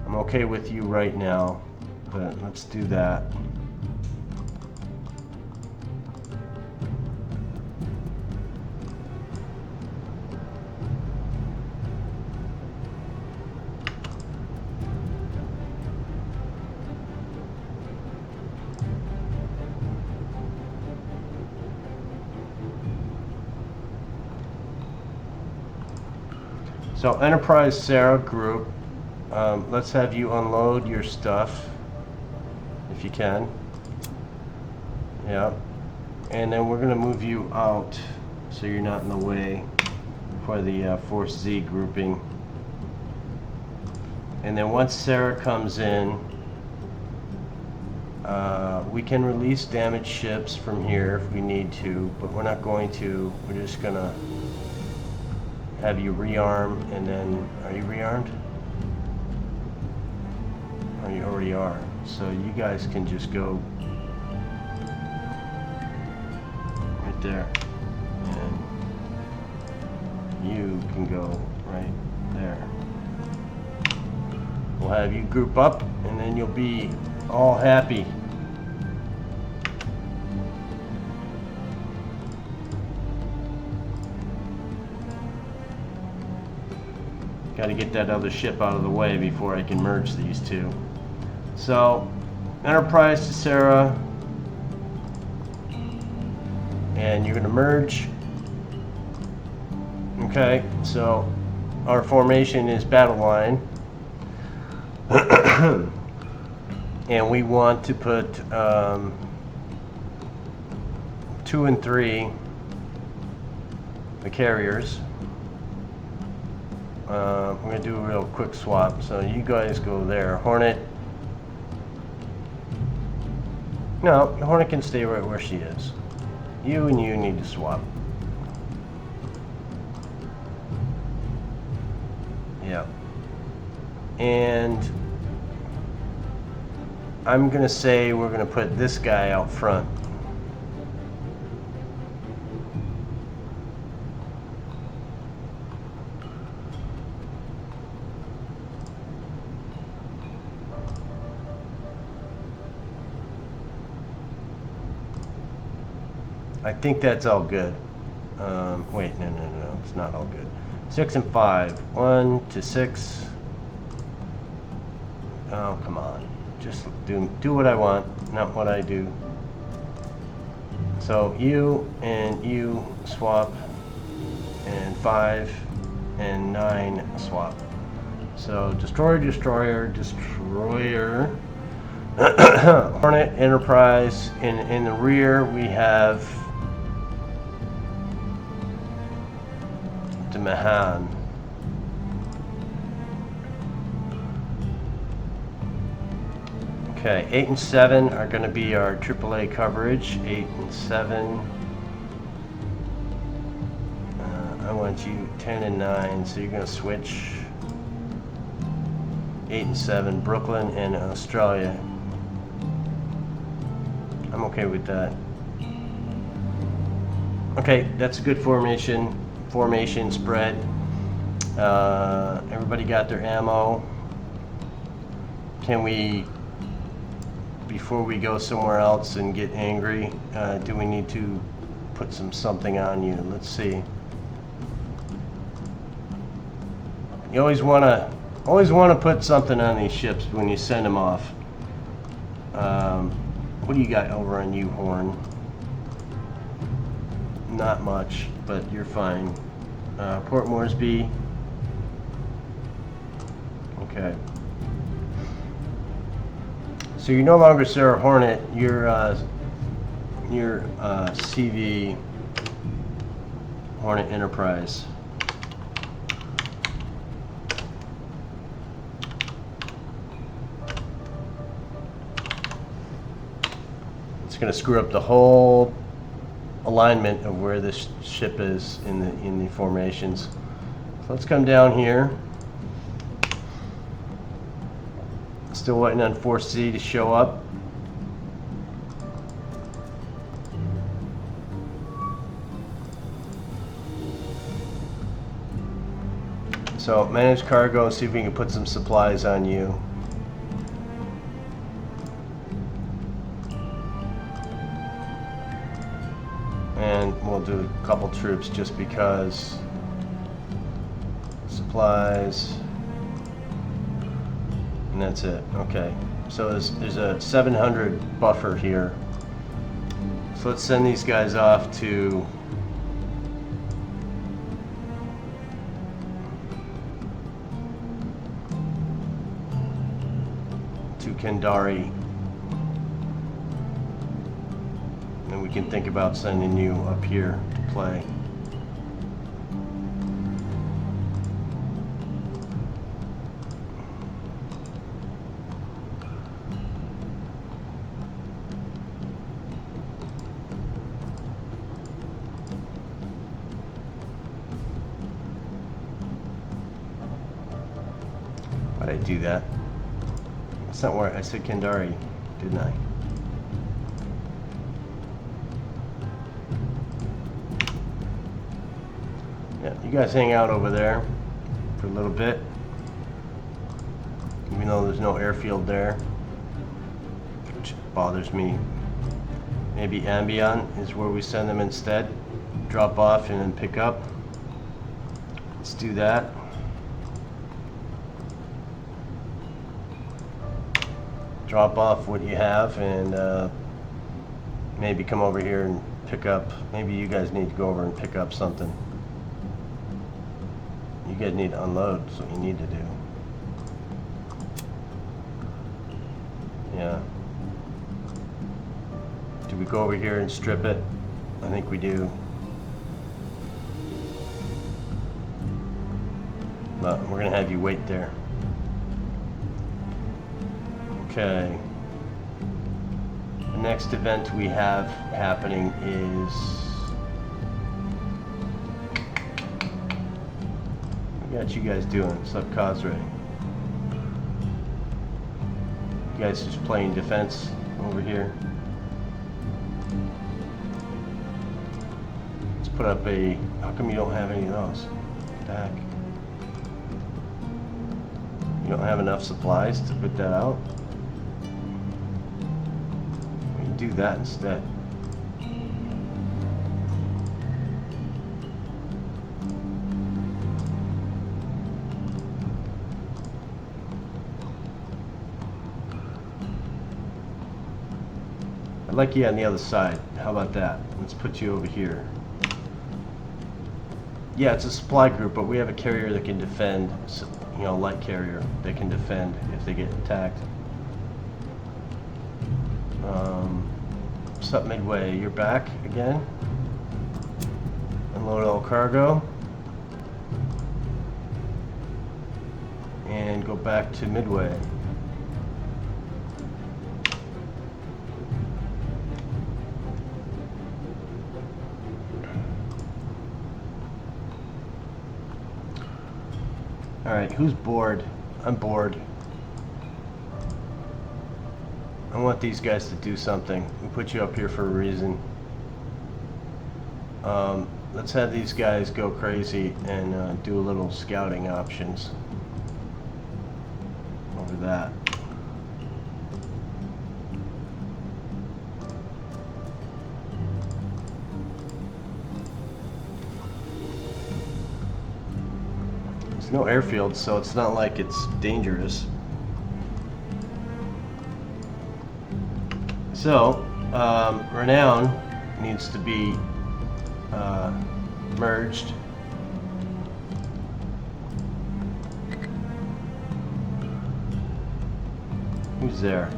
I'm okay with you right now, but let's do that. So Enterprise Sarah Group, let's have you unload your stuff if you can. Yeah. And then we're going to move you out so you're not in the way for the Force Z grouping. And then once Sarah comes in, we can release damaged ships from here if we need to, but we're not going to. We're just going to have you rearm, and then, are you rearmed? Or you already are. So you guys can just go right there, and you can go right there. We'll have you group up, and then you'll be all happy. Got to get that other ship out of the way before I can merge these two. So Enterprise to Sarah, and you're gonna merge. Okay, so our formation is battle line. And we want to put 2 and 3, the carriers. We're going to do a real quick swap. So you guys go there. Hornet. No, the Hornet can stay right where she is. You and you need to swap. Yeah. And I'm going to say we're going to put this guy out front. I think that's all good. Wait, no, it's not all good. 6 and 5. 1 to 6. Oh, come on. Just do what I want, not what I do. So you and you swap, and 5 and 9 swap. So destroyer, Hornet, Enterprise. In the rear we have the Mahan. Okay, 8 and 7 are going to be our AAA coverage. 8 and 7. I want you 10 and 9, so you're going to switch. 8 and 7, Brooklyn and Australia. I'm okay with that. Okay, that's a good formation. Formation spread. Everybody got their ammo. Can we, before we go somewhere else and get angry, do we need to put something on you? Let's see. You always want to put something on these ships when you send them off. What do you got over on you, Horn? Not much, but you're fine. Port Moresby. Okay. So you're no longer Sarah Hornet. You're CV Hornet Enterprise. It's going to screw up the whole alignment of where this ship is in the formations. So let's come down here. Still waiting on 4C to show up. So manage cargo and see if we can put some supplies on you. And we'll do a couple troops just because. Supplies. And that's it. Okay. So there's a 700 buffer here. So let's send these guys off to Kendari. And we can think about sending you up here to play. Why'd I do that? That's not where I said Kendari, didn't I? Yeah, you guys hang out over there for a little bit. Even though there's no airfield there, which bothers me. Maybe Ambion is where we send them instead. Drop off and then pick up. Let's do that. drop off what you have and maybe come over here and pick up. Maybe you guys need to go over and pick up something. You guys need to unload. That's what you need to do. Yeah. Do we go over here and strip it? I think we do. But we're gonna have you wait there. Okay. The next event we have happening is... What got you guys doing? What's up, Cosray? You guys just playing defense over here? Let's put up a... How come you don't have any of those? Back. You don't have enough supplies to put that out? We can do that instead. I'd like you on the other side. How about that? Let's put you over here. Yeah, it's a supply group, but we have a carrier that can defend. You know, light carrier that can defend if they get attacked. What's up, Midway? You're back again? Unload all cargo. And go back to Midway. Alright, who's bored? I'm bored. I want these guys to do something. We put you up here for a reason. Let's have these guys go crazy and do a little scouting options over that. There's no airfield, so it's not like it's dangerous. So, Renown needs to be merged. Who's there?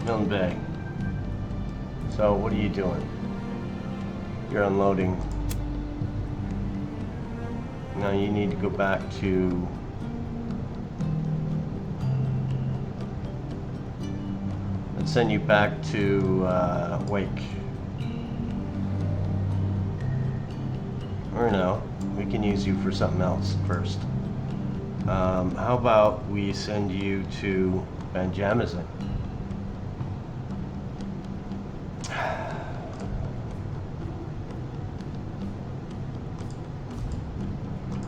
Milne Bay. So, what are you doing? You're unloading. Now you need to go back to... Let's send you back to Wake. Or no, we can use you for something else first. How about we send you to Van Jamison?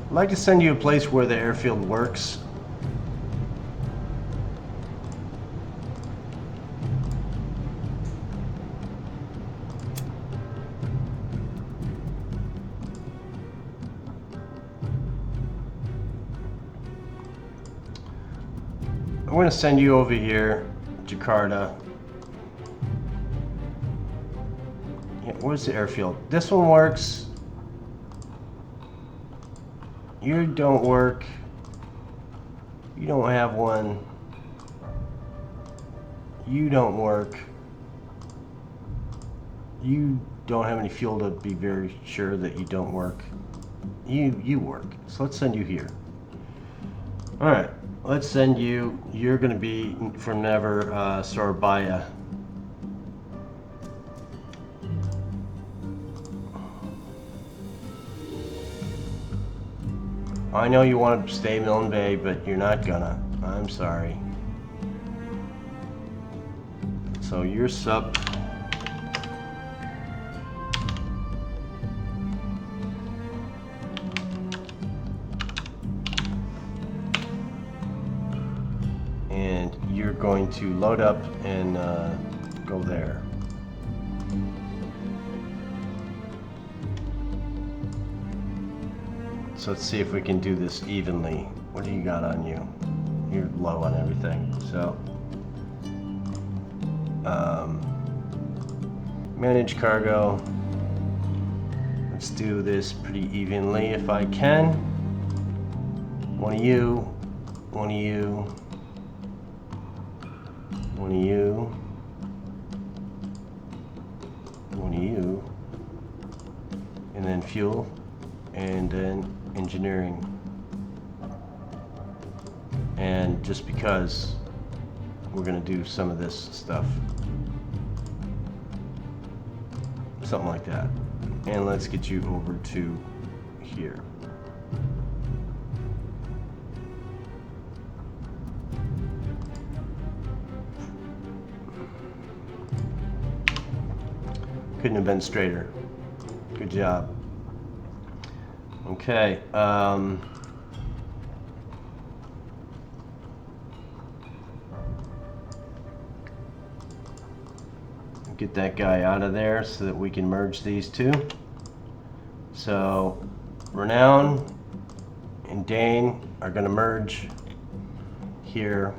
I'd like to send you a place where the airfield works. I'm going to send you over here, Jakarta. Yeah, where's the airfield? This one works. You don't work. You don't have one. You don't work. You don't have any fuel to be very sure that you don't work. You work. So let's send you here. Alright, let's send you. You're going to be from Never Surabaya. I know you want to stay Milne Bay, but you're not gonna. I'm sorry. So you're sub. And you're going to load up and go there. So let's see if we can do this evenly. What do you got on you? You're low on everything. So Manage cargo. Let's do this pretty evenly if I can. One of you, one of you, one of you, one of you, and then fuel, and then engineering. And just because we're gonna do some of this stuff. Something like that. And let's get you over to here. Couldn't have been straighter. Good job. Okay. Get that guy out of there so that we can merge these two. So Renown and Dane are going to merge here.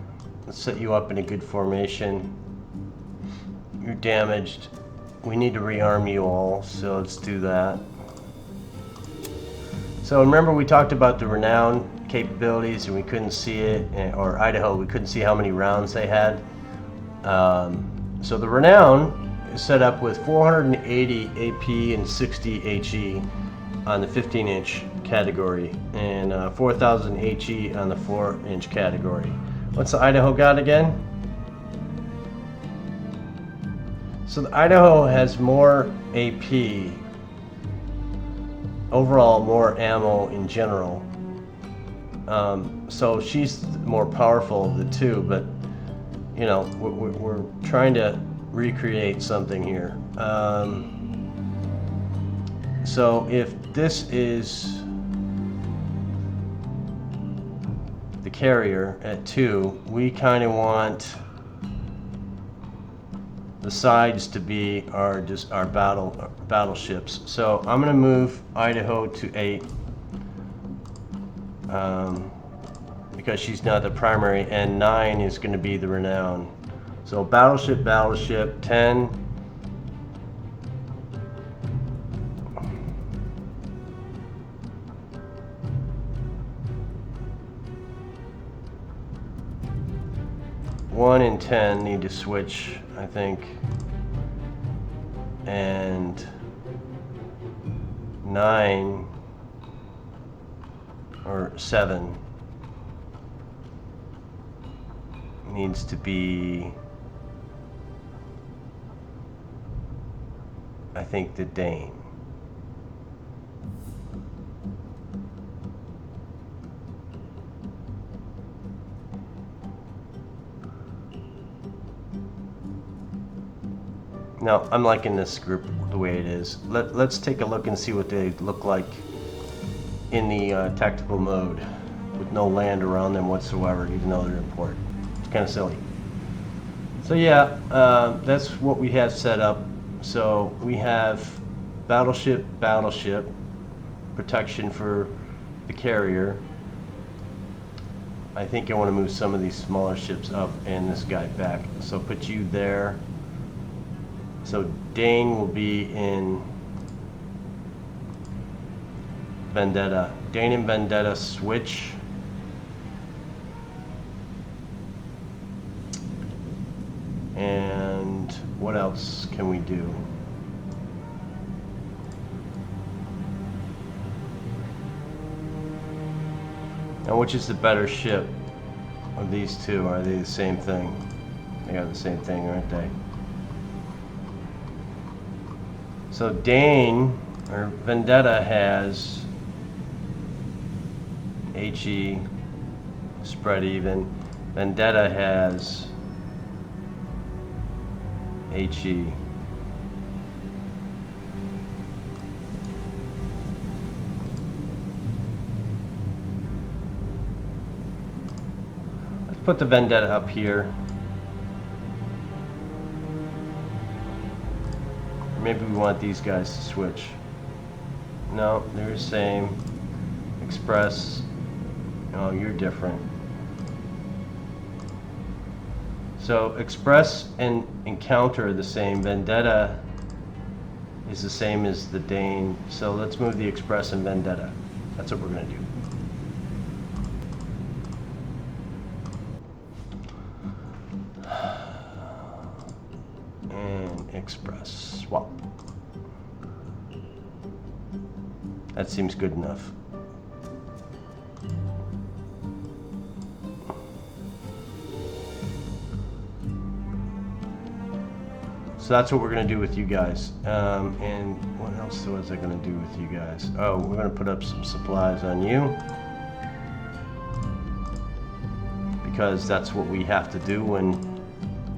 Let's set you up in a good formation. You're damaged. We need to rearm you all, so let's do that. So remember we talked about the Renown capabilities and we couldn't see it, or Idaho, we couldn't see how many rounds they had. So the Renown is set up with 480 AP and 60 HE on the 15-inch category, and 4,000 HE on the 4-inch category. What's the Idaho got again? So the Idaho has more AP, overall more ammo in general. So she's more powerful of the two, but you know, we're trying to recreate something here. So if this is the carrier at 2, we kind of want the sides to be our battleships. So I'm going to move Idaho to 8 because she's not the primary, and 9 is going to be the Renown. So battleship, 10. One and 10 need to switch, I think. And 9 or 7 needs to be, I think, the Dane. No, I'm liking this group the way it is. Let's take a look and see what they look like in the tactical mode with no land around them whatsoever, even though they're in port. It's kind of silly. So yeah, that's what we have set up. So we have battleship, protection for the carrier. I think I want to move some of these smaller ships up and this guy back. So put you there. So Dane will be in Vendetta. Dane and Vendetta switch. And what else can we do? Now, which is the better ship of these two? Are they the same thing? They are the same thing, aren't they? So Dane, or Vendetta, has HE, spread even. Vendetta has HE. Let's put the Vendetta up here. Maybe we want these guys to switch. No, they're the same. Express. Oh, you're different. So express and encounter are the same. Vendetta is the same as the Dane. So let's move the express and vendetta. That's what we're going to do. And express swap. That seems good enough. So that's what we're going to do with you guys. And what else was I going to do with you guys? Oh, we're going to put up some supplies on you. Because that's what we have to do when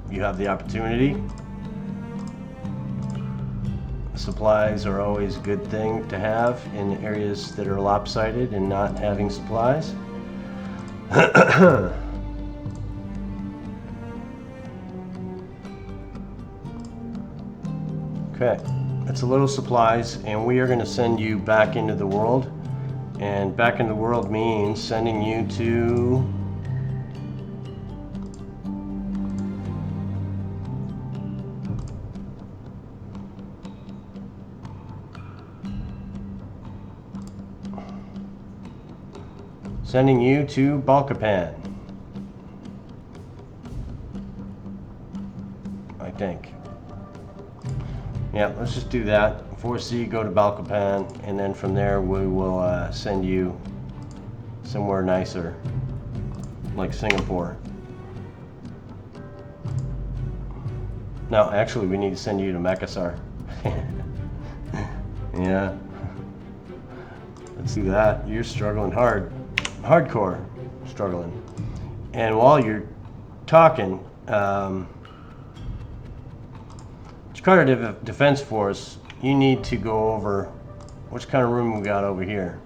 you have the opportunity. Supplies are always a good thing to have in areas that are lopsided and not having supplies. Okay, that's a little supplies, and we are going to send you back into the world. And back in the world means sending you to Balkapan, I think. Yeah, let's just do that. 4C, go to Balkapan, and then from there we will send you somewhere nicer, like Singapore. No, actually we need to send you to Makassar. Yeah. Let's do that. You're struggling hardcore struggling. And while you're talking, Jakarta Defense Force, you need to go over which kind of room we got over here.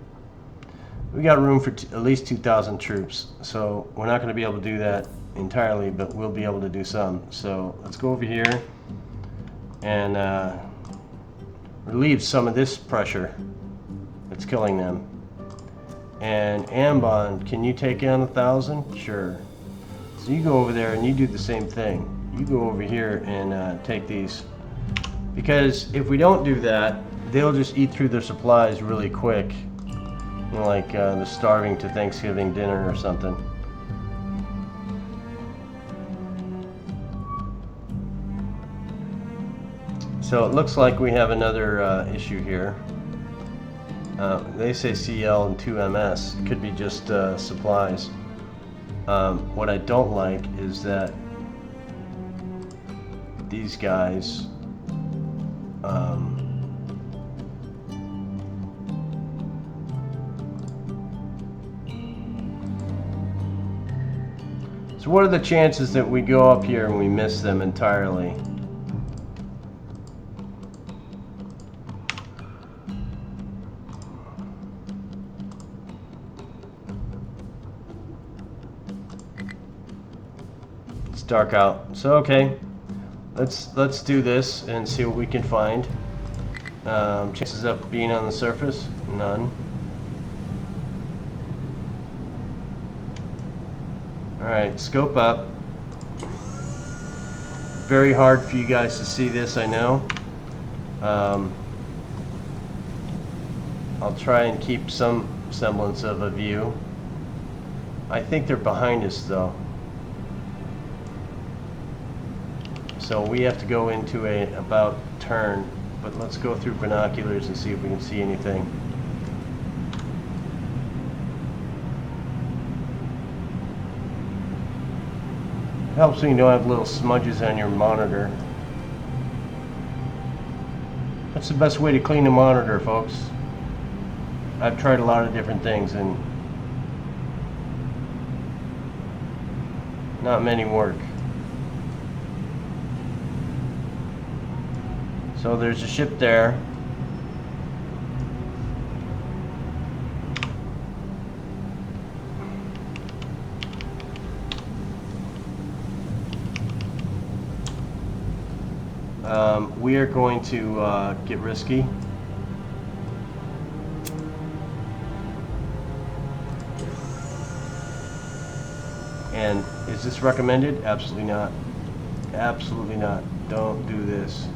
We got room for at least 2,000 troops, so we're not going to be able to do that entirely, but we'll be able to do some. So let's go over here and relieve some of this pressure that's killing them. And Ambon, can you take on 1,000? Sure. So you go over there and you do the same thing. You go over here and take these. Because if we don't do that, they'll just eat through their supplies really quick. You know, like they're starving to Thanksgiving dinner or something. So it looks like we have another issue here. They say CL and 2MS. It could be just supplies. What I don't like is that these guys so what are the chances that we go up here and we miss them entirely? It's dark out. So okay, let's do this and see what we can find. Chances of being on the surface? None. Alright, scope up. Very hard for you guys to see this, I know. I'll try and keep some semblance of a view. I think they're behind us though. So we have to go into a about turn, but let's go through binoculars and see if we can see anything. Helps when you don't have little smudges on your monitor. That's the best way to clean a monitor, folks. I've tried a lot of different things and not many work. So there's a ship there. We are going to get risky. And is this recommended? Absolutely not. Absolutely not. Don't do this.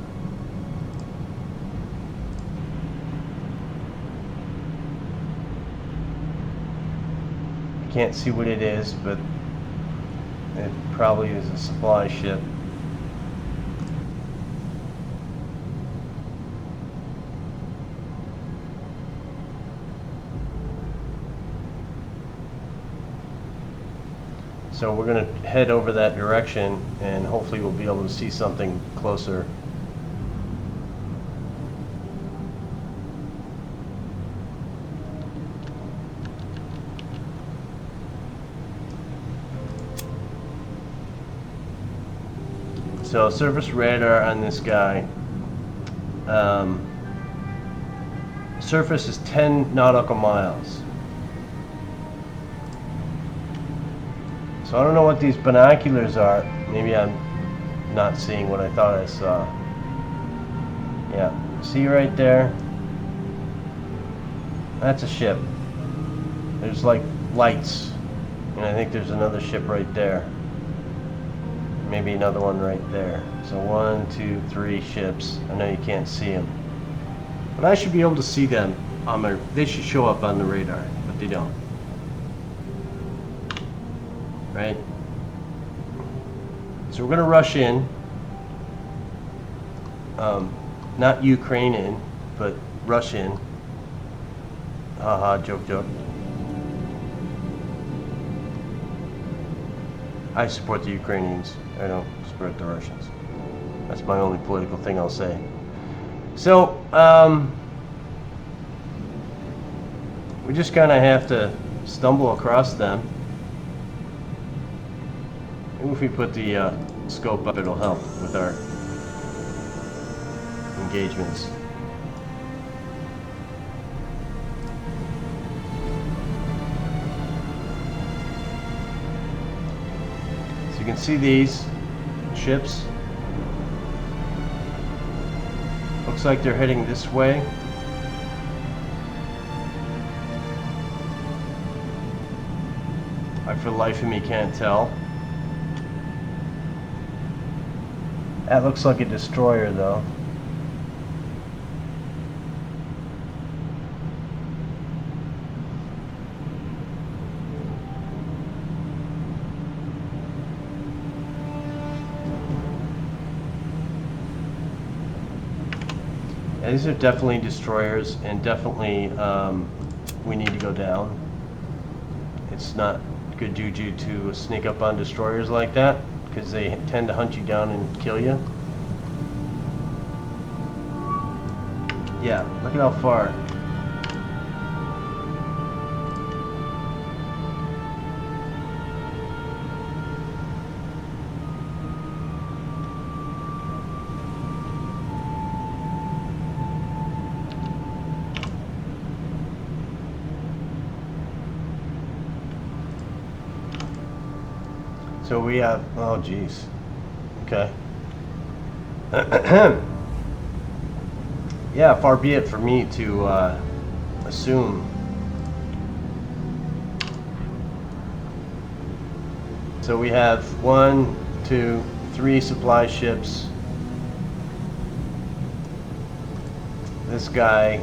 I can't see what it is, but it probably is a supply ship. So we're going to head over that direction, and hopefully we'll be able to see something closer. So surface radar on this guy. Surface is 10 nautical miles. So I don't know what these binoculars are. Maybe I'm not seeing what I thought I saw. Yeah, see right there? That's a ship. There's like lights. And I think there's another ship right there. Maybe another one right there. So 1, 2, 3 ships. I know you can't see them. But I should be able to see them on my, they should show up on the radar, but they don't. Right? So we're going to rush in. Not Ukraine in, but rush in. Haha, joke, joke. I support the Ukrainians. I don't support the Russians. That's my only political thing I'll say. So, we just kind of have to stumble across them. Maybe if we put the scope up, it'll help with our engagements. So you can see these ships. Looks like they're heading this way. I for the life of me can't tell. That looks like a destroyer though. Yeah, these are definitely destroyers, and definitely we need to go down. It's not good juju to sneak up on destroyers like that, because they tend to hunt you down and kill you. Yeah, look at how far. So we have, oh geez, okay. Yeah, far be it for me to assume. So we have 1, 2, 3 supply ships. This guy.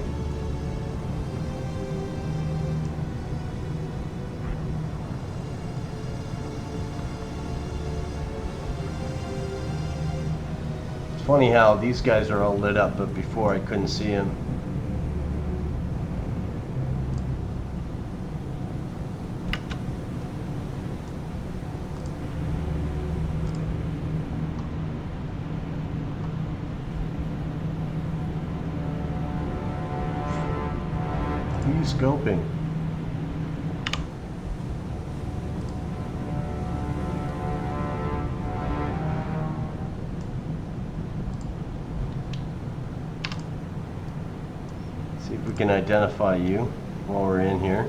Funny how these guys are all lit up, but before I couldn't see them. Who are you scoping? See if we can identify you while we're in here.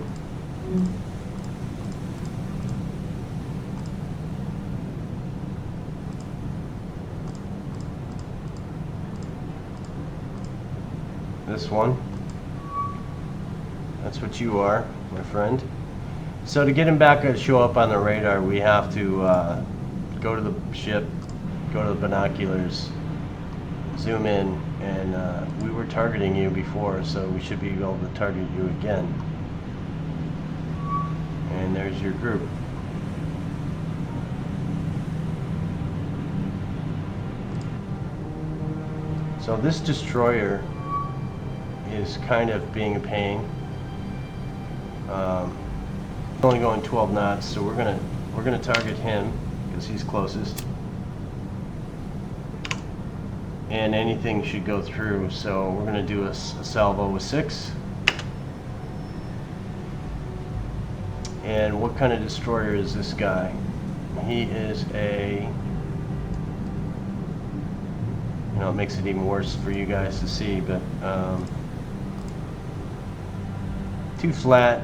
This one. That's what you are, my friend. So to get him back to show up on the radar, we have to go to the ship, go to the binoculars, zoom in, and we were targeting you before, so we should be able to target you again. And there's your group. So this destroyer is kind of being a pain. Only going 12 knots, so we're gonna target him because he's closest. And anything should go through, so we're gonna do a salvo with 6. And what kind of destroyer is this guy? He is a, you know, it makes it even worse for you guys to see, but 2 flat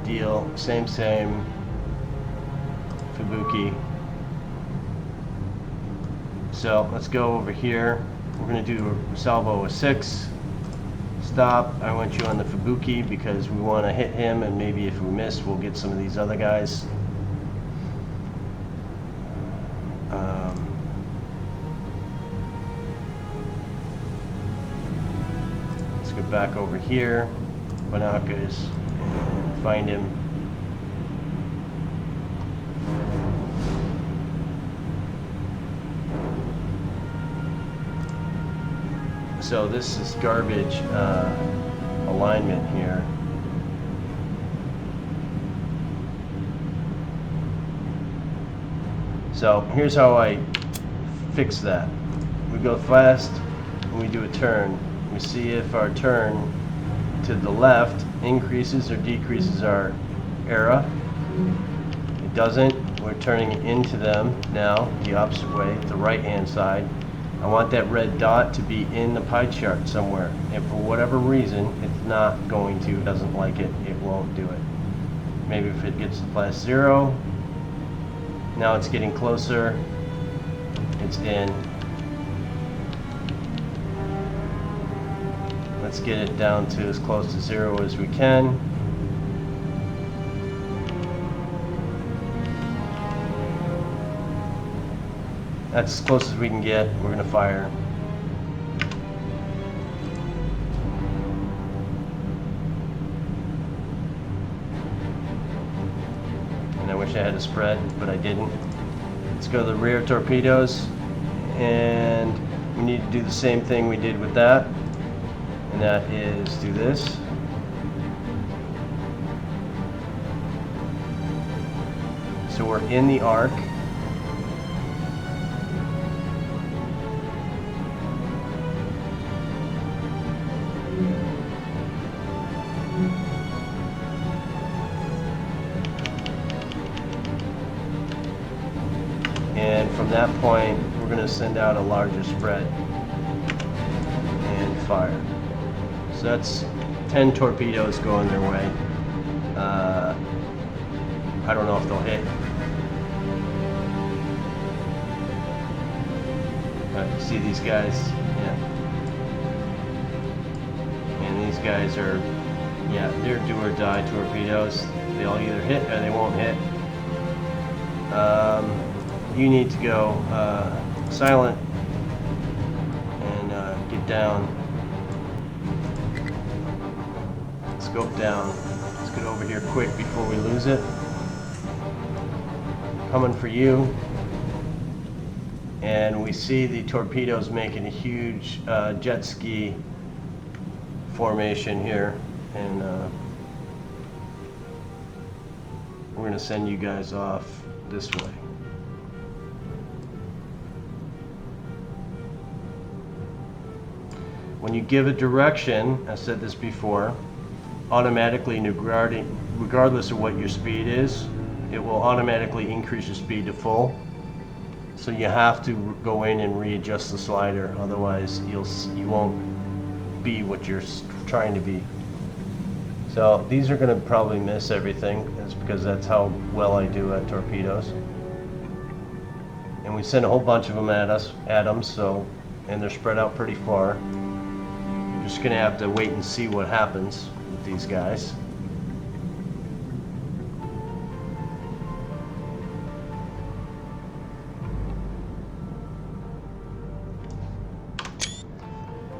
deal, same Fubuki. So let's go over here. We're going to do a salvo of 6. Stop. I want you on the Fubuki because we want to hit him, and maybe if we miss, we'll get some of these other guys. Let's go back over here, binoculars, and find him. So this is garbage alignment here. So here's how I fix that. We go fast and we do a turn. We see if our turn to the left increases or decreases our era. It doesn't. We're turning into them now the opposite way, the right hand side. I want that red dot to be in the pie chart somewhere. If for whatever reason it's not going to, doesn't like it, it won't do it. Maybe if it gets to +0, now it's getting closer, it's in. Let's get it down to as close to 0 as we can. That's as close as we can get. We're going to fire. And I wish I had a spread, but I didn't. Let's go to the rear torpedoes. And we need to do the same thing we did with that. And that is do this. So we're in the arc. And from that point, we're going to send out a larger spread and fire. So that's 10 torpedoes going their way. I don't know if they'll hit. But you see these guys? Yeah. And these guys are, yeah, they're do or die torpedoes. They'll either hit or they won't hit. You need to go silent and get down. Scope down. Let's get over here quick before we lose it. Coming for you. And we see the torpedoes making a huge jet ski formation here. And we're going to send you guys off this way. When you give a direction, I said this before, automatically, regardless of what your speed is, it will automatically increase your speed to full. So you have to go in and readjust the slider, otherwise you won't be what you're trying to be. So these are going to probably miss everything. That's because that's how well I do at torpedoes. And we send a whole bunch of them at them, so, and they're spread out pretty far. You're just going to have to wait and see what happens with these guys.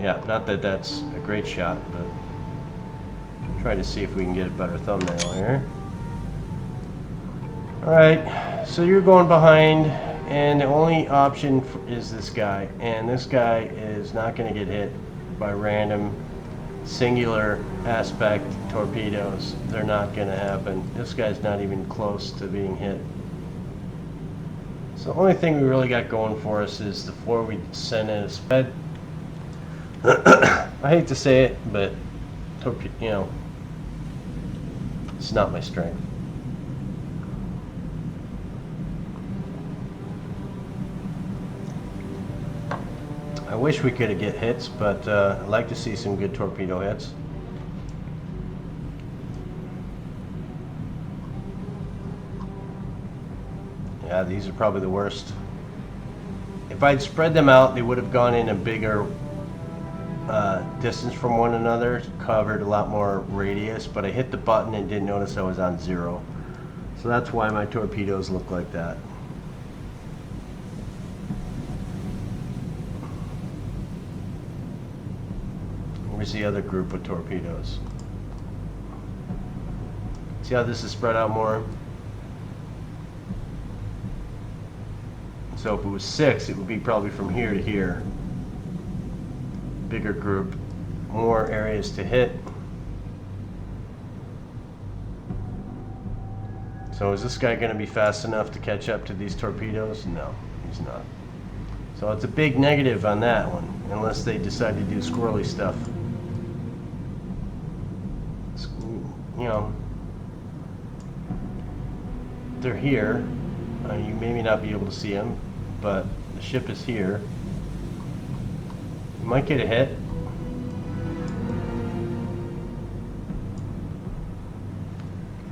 Yeah, not that that's a great shot, but try to see if we can get a better thumbnail here. Alright, so you're going behind, and the only option is this guy, and this guy is not going to get hit by random singular aspect torpedoes. They're not going to happen. This guy's not even close to being hit. So the only thing we really got going for us is the floor we send in a sped. I hate to say it, but it's not my strength. I wish we could get hits, but I'd like to see some good torpedo hits. Yeah, these are probably the worst. If I'd spread them out, they would have gone in a bigger distance from one another, covered a lot more radius, but I hit the button and didn't notice I was on 0. So that's why my torpedoes look like that. Where's the other group of torpedoes? See how this is spread out more? So if it was 6, it would be probably from here to here. Bigger group, more areas to hit. So is this guy going to be fast enough to catch up to these torpedoes? No, he's not. So it's a big negative on that one, unless they decide to do squirrely stuff. You know, they're here. You may not be able to see them, but the ship is here. You might get a hit.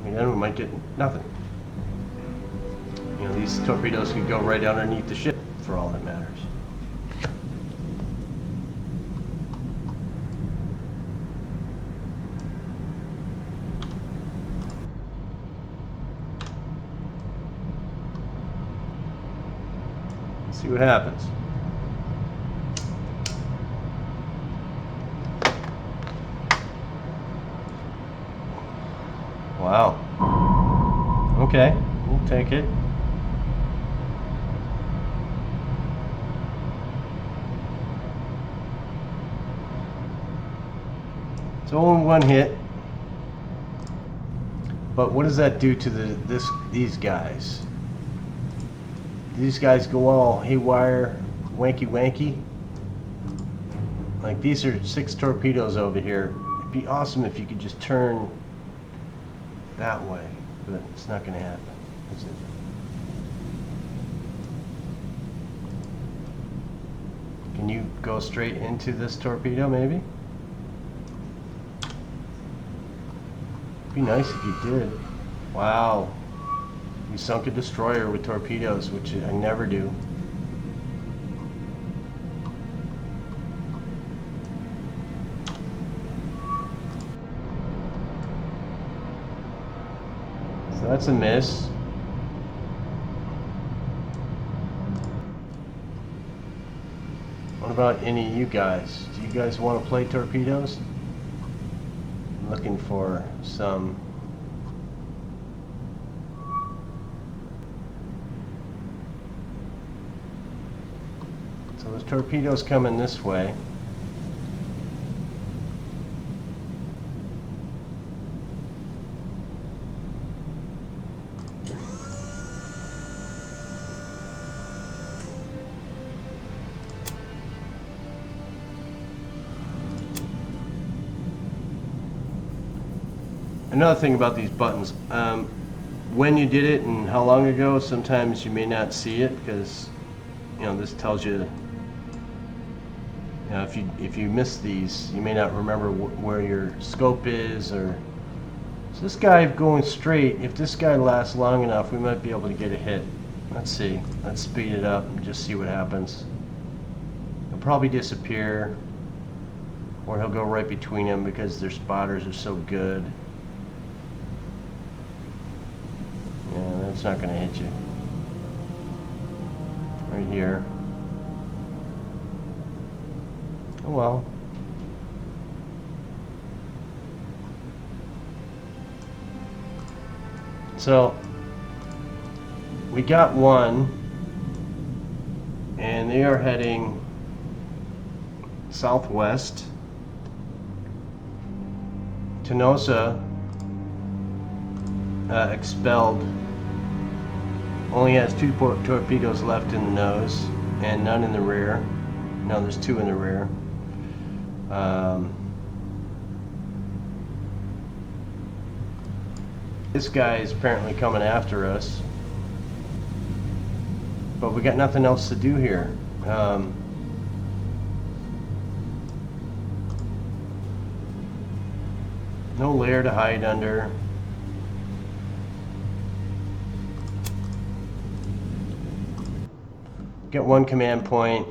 And then we might get nothing. You know, these torpedoes could go right underneath the ship for all that matters. See what happens. Wow. Okay, we'll take it. It's only one hit. But what does that do to these guys? These guys go all haywire, wanky wanky. Like, these are 6 torpedoes over here. It'd be awesome if you could just turn that way, but it's not going to happen, is it? Can you go straight into this torpedo, maybe? It'd be nice if you did. Wow. We sunk a destroyer with torpedoes, which I never do. So that's a miss. What about any of you guys? Do you guys want to play torpedoes? I'm looking for some. So the torpedoes coming this way. Another thing about these buttons, when you did it and how long ago, sometimes you may not see it because, you know, this tells you. You know, if you miss these, you may not remember where your scope is, or so this guy going straight. If this guy lasts long enough, we might be able to get a hit. Let's see. Let's speed it up and just see what happens. He'll probably disappear, or he'll go right between them because their spotters are so good. Yeah, that's not going to hit you. Right here. Oh well, So we got one, and they are heading southwest. Tenosa expelled, only has 2 torpedoes left in the nose and none in the rear. No, there's 2 in the rear. This guy is apparently coming after us, but we got nothing else to do here. No lair to hide under. Get 1 command point.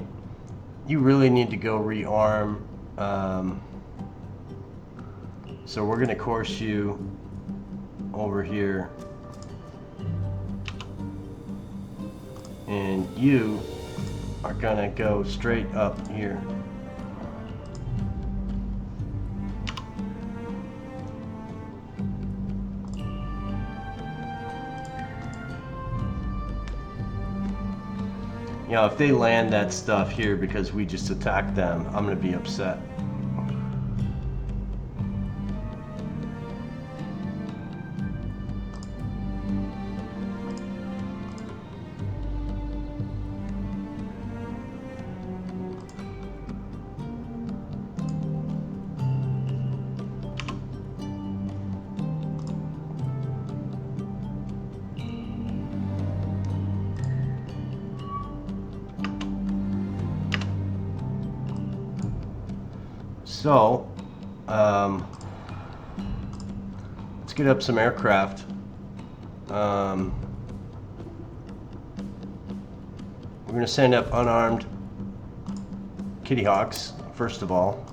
You really need to go rearm. So we're going to course you over here. And you are going to go straight up here. You know, if they land that stuff here because we just attacked them, I'm going to be upset. So, let's get up some aircraft. We're going to send up unarmed Kitty Hawks, first of all.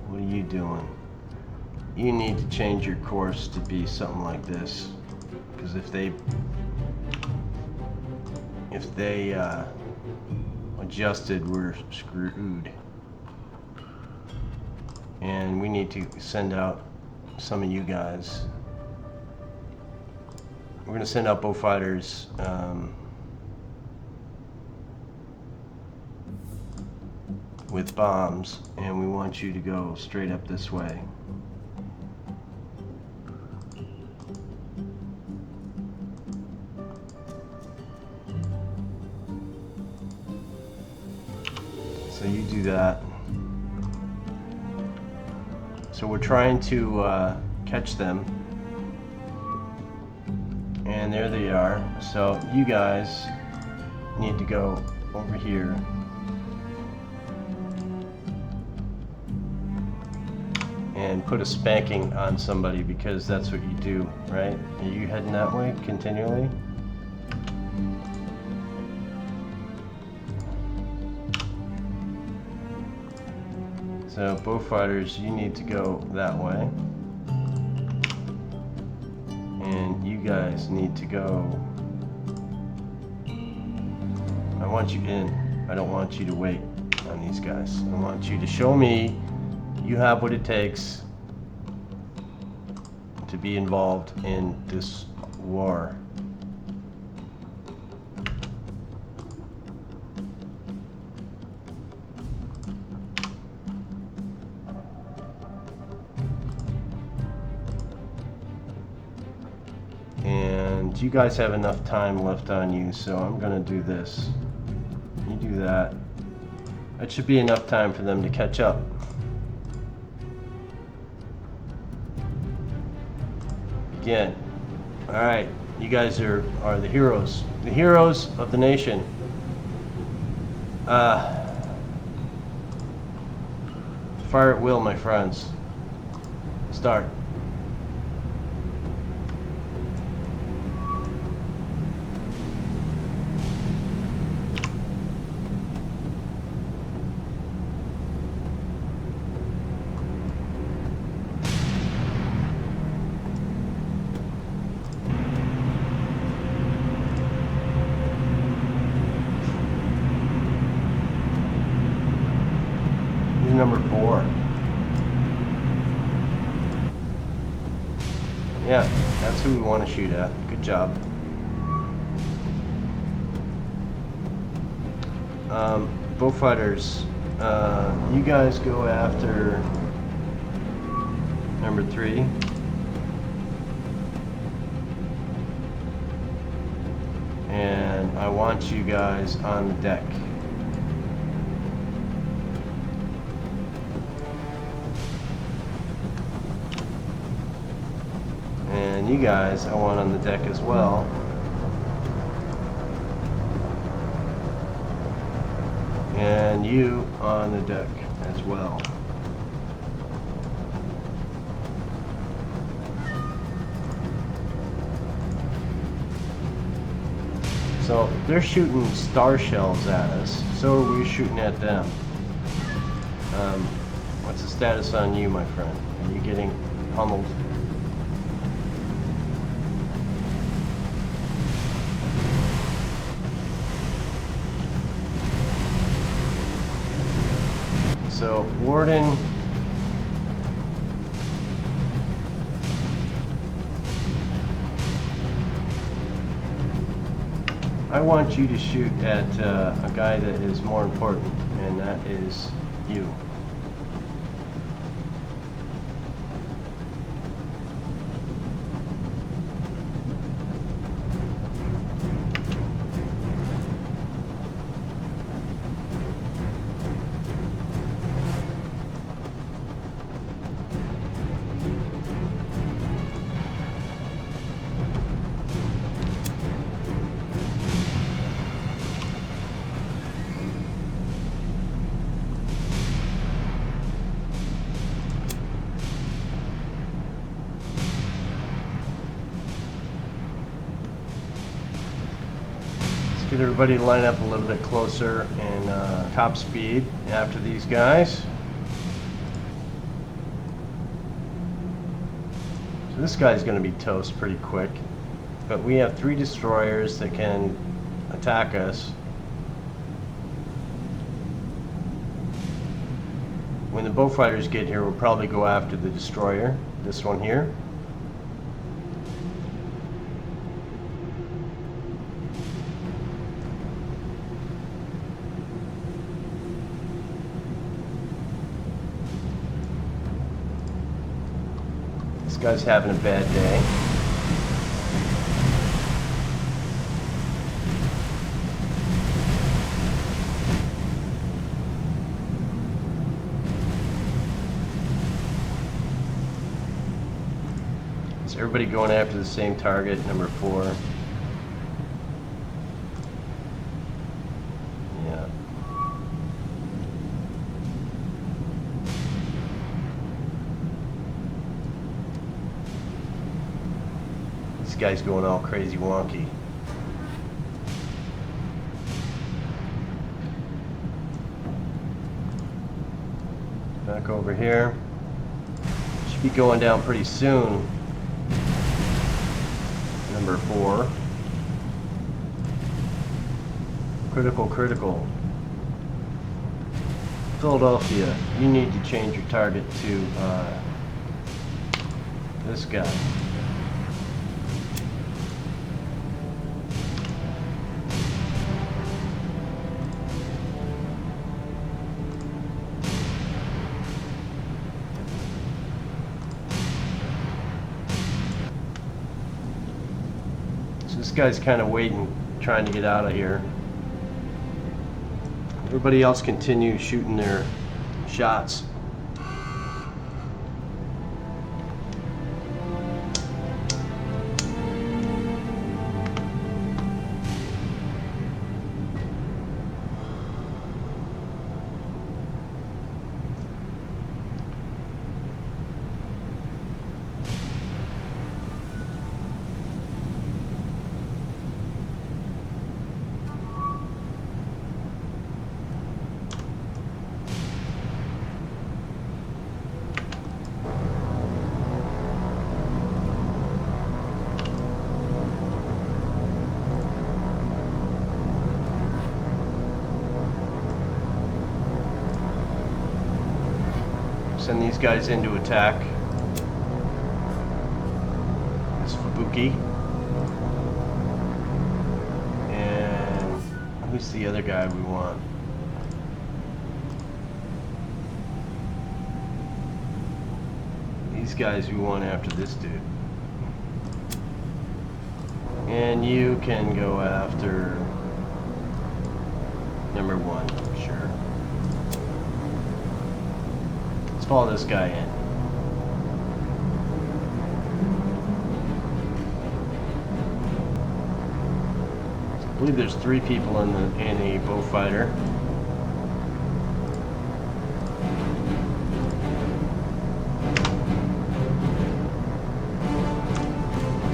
What are you doing? You need to change your course to be something like this, because if they adjusted, we're screwed. And we need to send out some of you guys. We're going to send out bow fighters. With bombs, and we want you to go straight up this way. So you do that. So we're trying to catch them, and there they are. So you guys need to go over here. And put a spanking on somebody, because that's what you do, right? Are you heading that way continually? So bow fighters, you need to go that way. And you guys need to go. I want you in. I don't want you to wait on these guys. I want you to show me you have what it takes to be involved in this war. And you guys have enough time left on you, so I'm gonna do this. You do that. That should be enough time for them to catch up. Again. Alright, you guys are the heroes. The heroes of the nation. Fire at will, my friends. Start. number 4. Yeah, that's who we want to shoot at. Good job. Bullfighters, you guys go after number 3. And I want you guys on the deck. And you guys I want on the deck as well. And you on the deck as well. So they're shooting star shells at us, so are we shooting at them. What's the status on you, my friend? Are you getting pummeled? So Warden, I want you to shoot at a guy that is more important, and that is you. Get everybody to line up a little bit closer and top speed after these guys. So this guy's going to be toast pretty quick, but we have 3 destroyers that can attack us. When the Beaufighters get here, we'll probably go after the destroyer, this one here. This guy's having a bad day. Is everybody going after the same target, number 4? Yeah. This guy's going all crazy wonky. Back over here. Should be going down pretty soon. Number 4. Critical, critical. Philadelphia, you need to change your target to this guy. This guy's kind of waiting, trying to get out of here. Everybody else continue shooting their shots. Send these guys in to attack. This Fubuki. And who's the other guy we want? These guys we want after this dude. And you can go after number 1, sure. Let's follow this guy in. I believe there's 3 people in a bullfighter.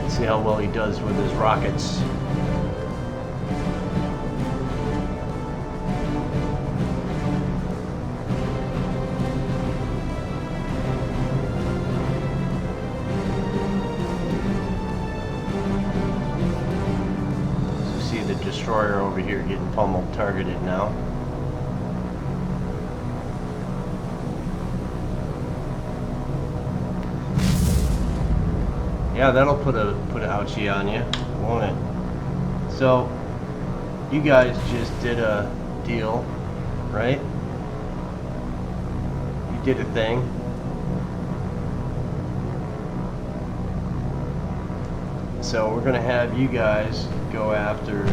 Let's see how well he does with his rockets. Destroyer over here getting pummeled, targeted now. Yeah, that'll put a ouchie on you, won't it? So you guys just did a deal, right? You did a thing. So we're gonna have you guys go after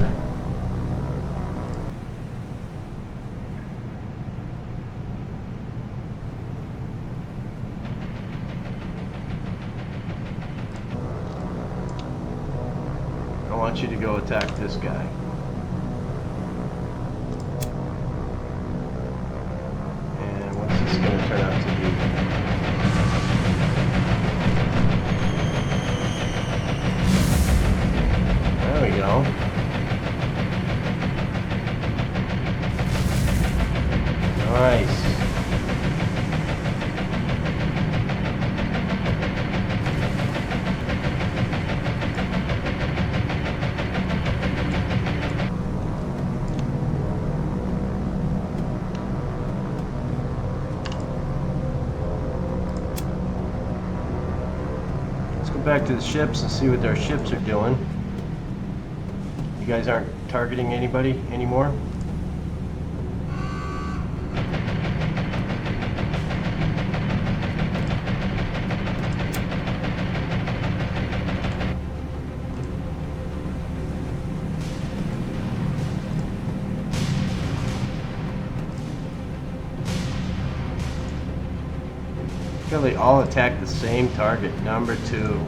I want you to go attack this guy. And what's this going to turn out to be? There we go. Nice. Back to the ships and see what their ships are doing. You guys aren't targeting anybody anymore? They all attack the same target, number 2.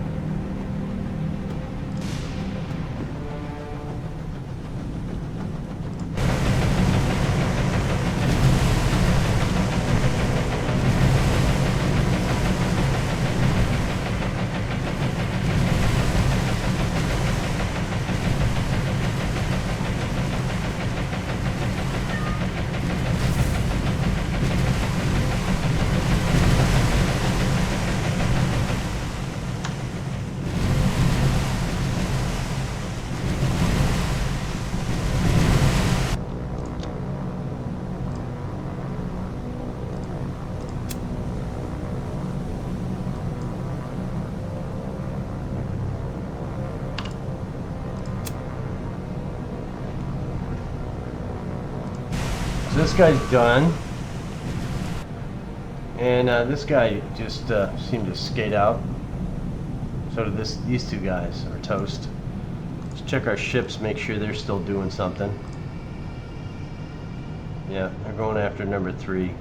This guy's done, and this guy just seemed to skate out. So did these 2 guys are toast. Let's check our ships, make sure they're still doing something. Yeah, they're going after number 3.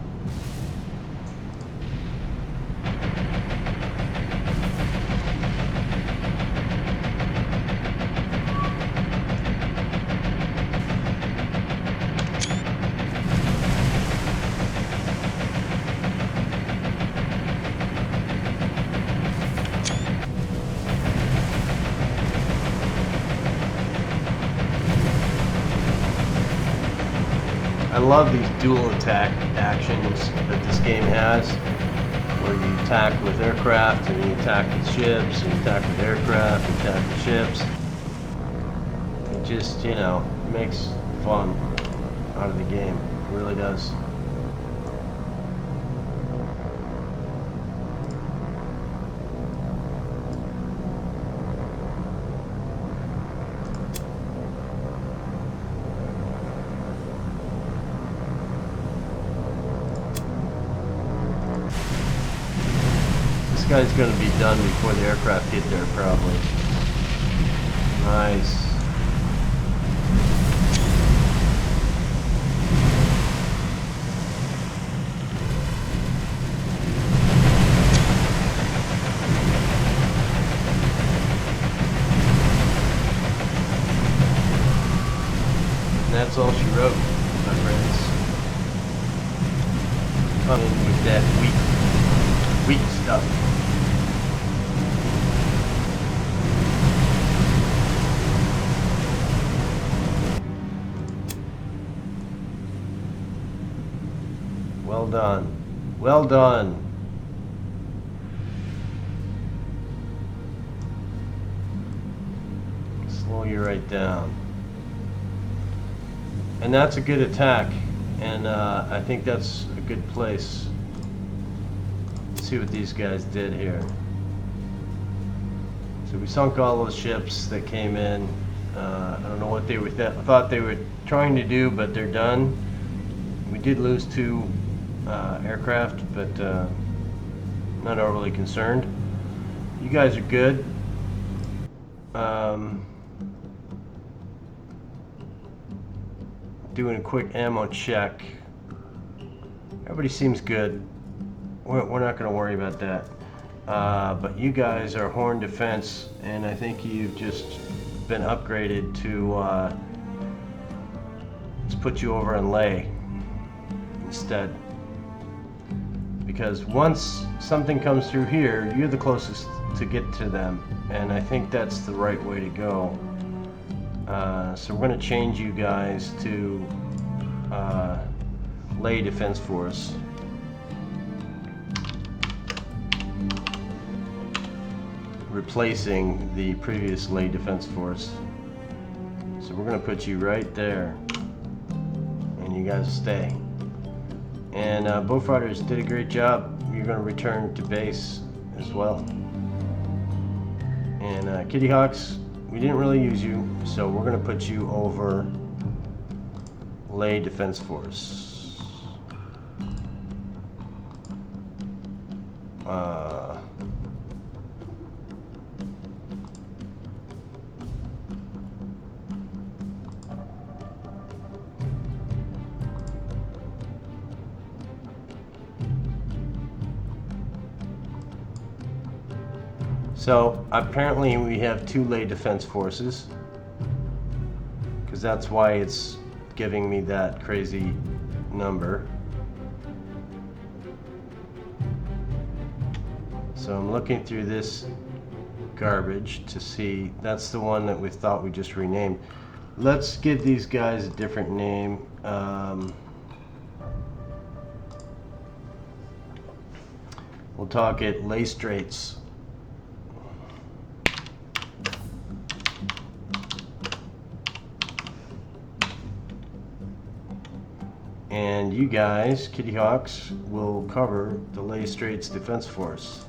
I love these dual attack actions that this game has, where you attack with aircraft and you attack with ships, and you attack with aircraft and attack with ships. It just, you know, makes fun out of the game. It really does. guy's going to be done before the aircraft get there, probably. Nice. And that's all she wrote, my friends. Coming with that weak stuff. Well done. Well done. Slow you right down. And that's a good attack. And I think that's a good place. Let's see what these guys did here. So we sunk all those ships that came in. I don't know what they were thought they were trying to do, but they're done. We did lose 2 aircraft, but not overly concerned. You guys are good. Doing a quick ammo check. Everybody seems good. We're not going to worry about that. But you guys are horn defense, and I think you've just been upgraded to let's put you over on lay instead. Because once something comes through here, you're the closest to get to them, and I think that's the right way to go. So we're going to change you guys to lay defense force. Replacing the previous lay defense force. So we're going to put you right there, and you guys stay. And Bowfighters did a great job. You're going to return to base as well. And Kitty Hawks, we didn't really use you, so we're going to put you over lay defense force. So apparently we have 2 lay defense forces, because that's why it's giving me that crazy number. So I'm looking through this garbage to see. That's the one that we thought we just renamed. Let's give these guys a different name. We'll talk it lay straits. And you guys, Kitty Hawks, will cover the Lay Straits Defense Force.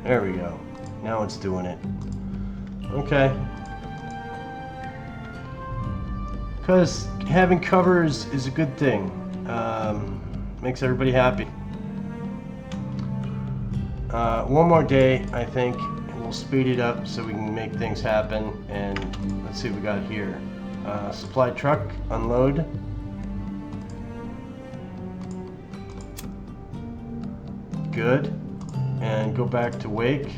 There we go. Now it's doing it. Okay. Because having covers is a good thing. Makes everybody happy. One more day, I think, and we'll speed it up so we can make things happen. And let's see what we got here. Supply truck, unload. Good. And go back to wake.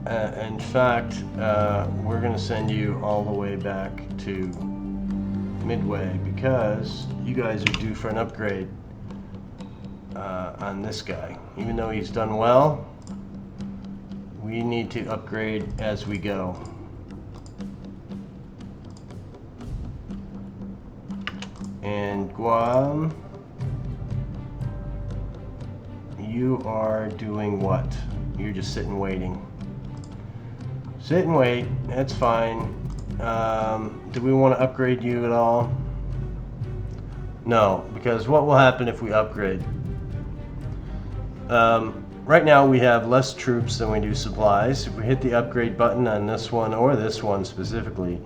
In fact, we're going to send you all the way back to Midway because you guys are due for an upgrade. On this guy. Even though he's done well, we need to upgrade as we go. And Guam, you are doing what? You're just sitting waiting. Sit and wait, that's fine. Do we want to upgrade you at all? No, because what will happen if we upgrade? Right now we have less troops than we do supplies. If we hit the upgrade button on this one, or this one specifically,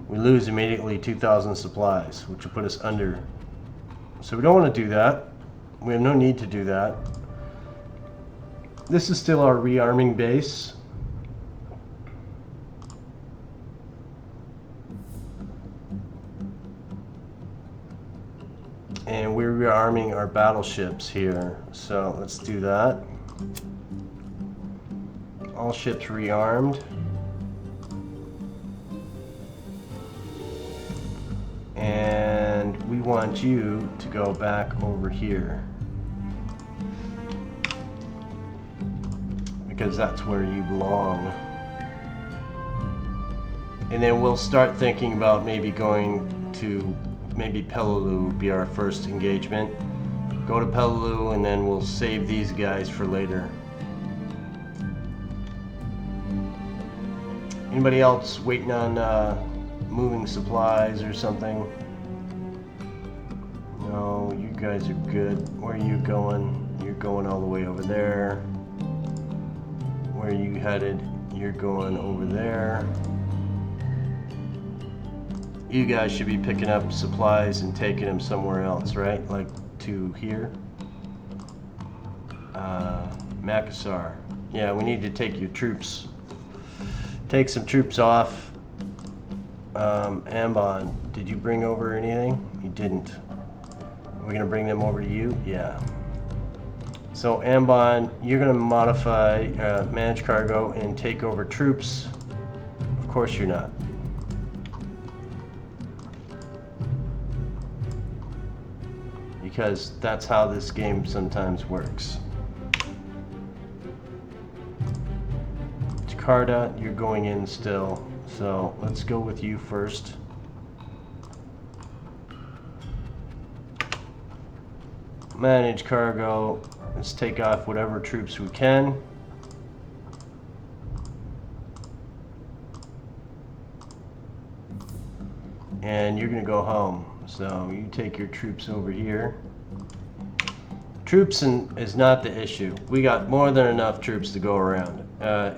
we lose immediately 2,000 supplies, which will put us under. So we don't want to do that. We have no need to do that. This is still our rearming base. And we're rearming our battleships here. So let's do that. All ships rearmed. And we want you to go back over here, because that's where you belong. And then we'll start thinking about maybe going to Peleliu would be our first engagement. Go to Peleliu and then we'll save these guys for later. Anybody else waiting on moving supplies or something? No, you guys are good. Where are you going? You're going all the way over there. Where are you headed? You're going over there. You guys should be picking up supplies and taking them somewhere else, right? Like to here. Makassar. Yeah, we need to take your troops. Take some troops off. Ambon, did you bring over anything? You didn't. Are we gonna bring them over to you? Yeah. So Ambon, you're gonna modify, manage cargo and take over troops. Of course you're not. Because that's how this game sometimes works. Jakarta, you're going in still. So let's go with you first. Manage cargo. Let's take off whatever troops we can. And you're gonna go home. So you take your troops over here. Troops is not the issue. We got more than enough troops to go around.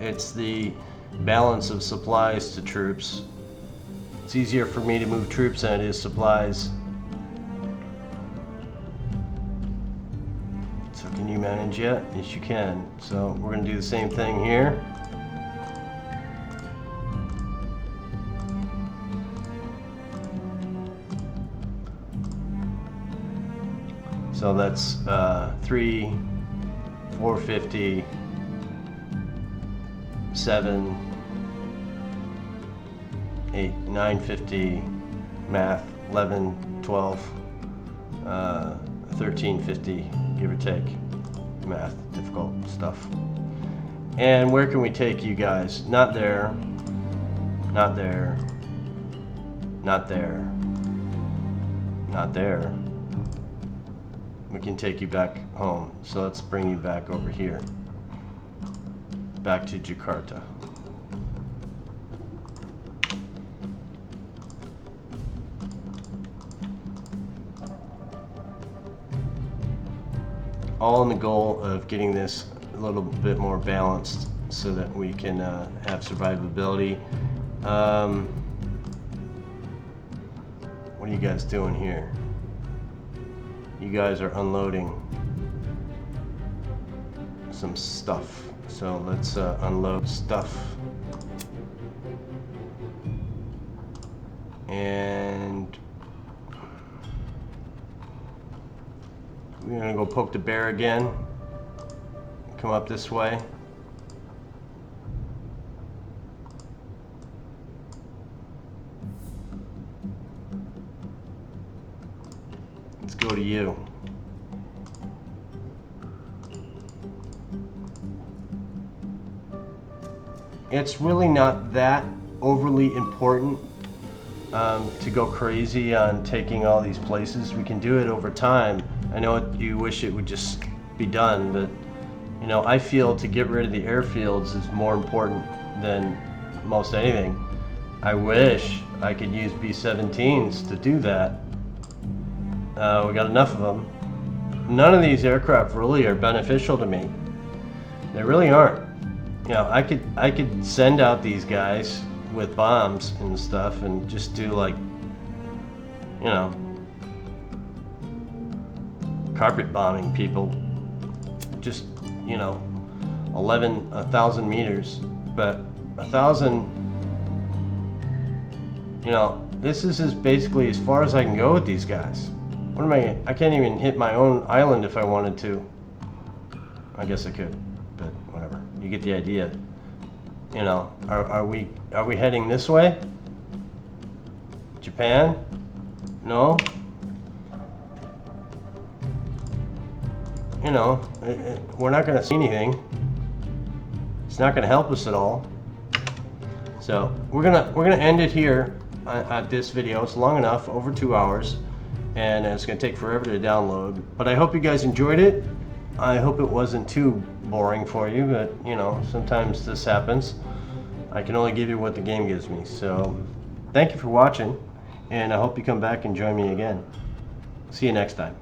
It's the balance of supplies to troops. It's easier for me to move troops than it is supplies. So can you manage yet? Yes, you can. So we're going to do the same thing here. So that's 3, 450, 7, 8, 950, math, 11, 12, 1350, give or take. Math, difficult stuff. And where can we take you guys? Not there, not there, not there, not there. We can take you back home. So let's bring you back over here. Back to Jakarta. All in the goal of getting this a little bit more balanced so that we can have survivability. What are you guys doing here? You guys are unloading some stuff. So let's unload stuff. And we're gonna go poke the bear again. Come up this way. Let's go to you. It's really not that overly important to go crazy on taking all these places. We can do it over time. I know you wish it would just be done, but you know, I feel to get rid of the airfields is more important than most anything. I wish I could use B-17s to do that. We got enough of them. None of these aircraft really are beneficial to me. They really aren't. You know, I could send out these guys with bombs and stuff and just do like, you know, carpet bombing people. Just, you know, 1,000 meters, but 1,000. You know, this is basically as far as I can go with these guys. What am I can't even hit my own island if I wanted to. I guess I could, but whatever. You get the idea. You know, are we heading this way? Japan? No? You know, we're not going to see anything. It's not going to help us at all. So we're gonna end it here at this video. It's long enough, over 2 hours, and it's gonna take forever to download. But I hope you guys enjoyed it. I hope it wasn't too boring for you, but you know, sometimes this happens. I can only give you what the game gives me. So thank you for watching, and I hope you come back and join me again. See you next time.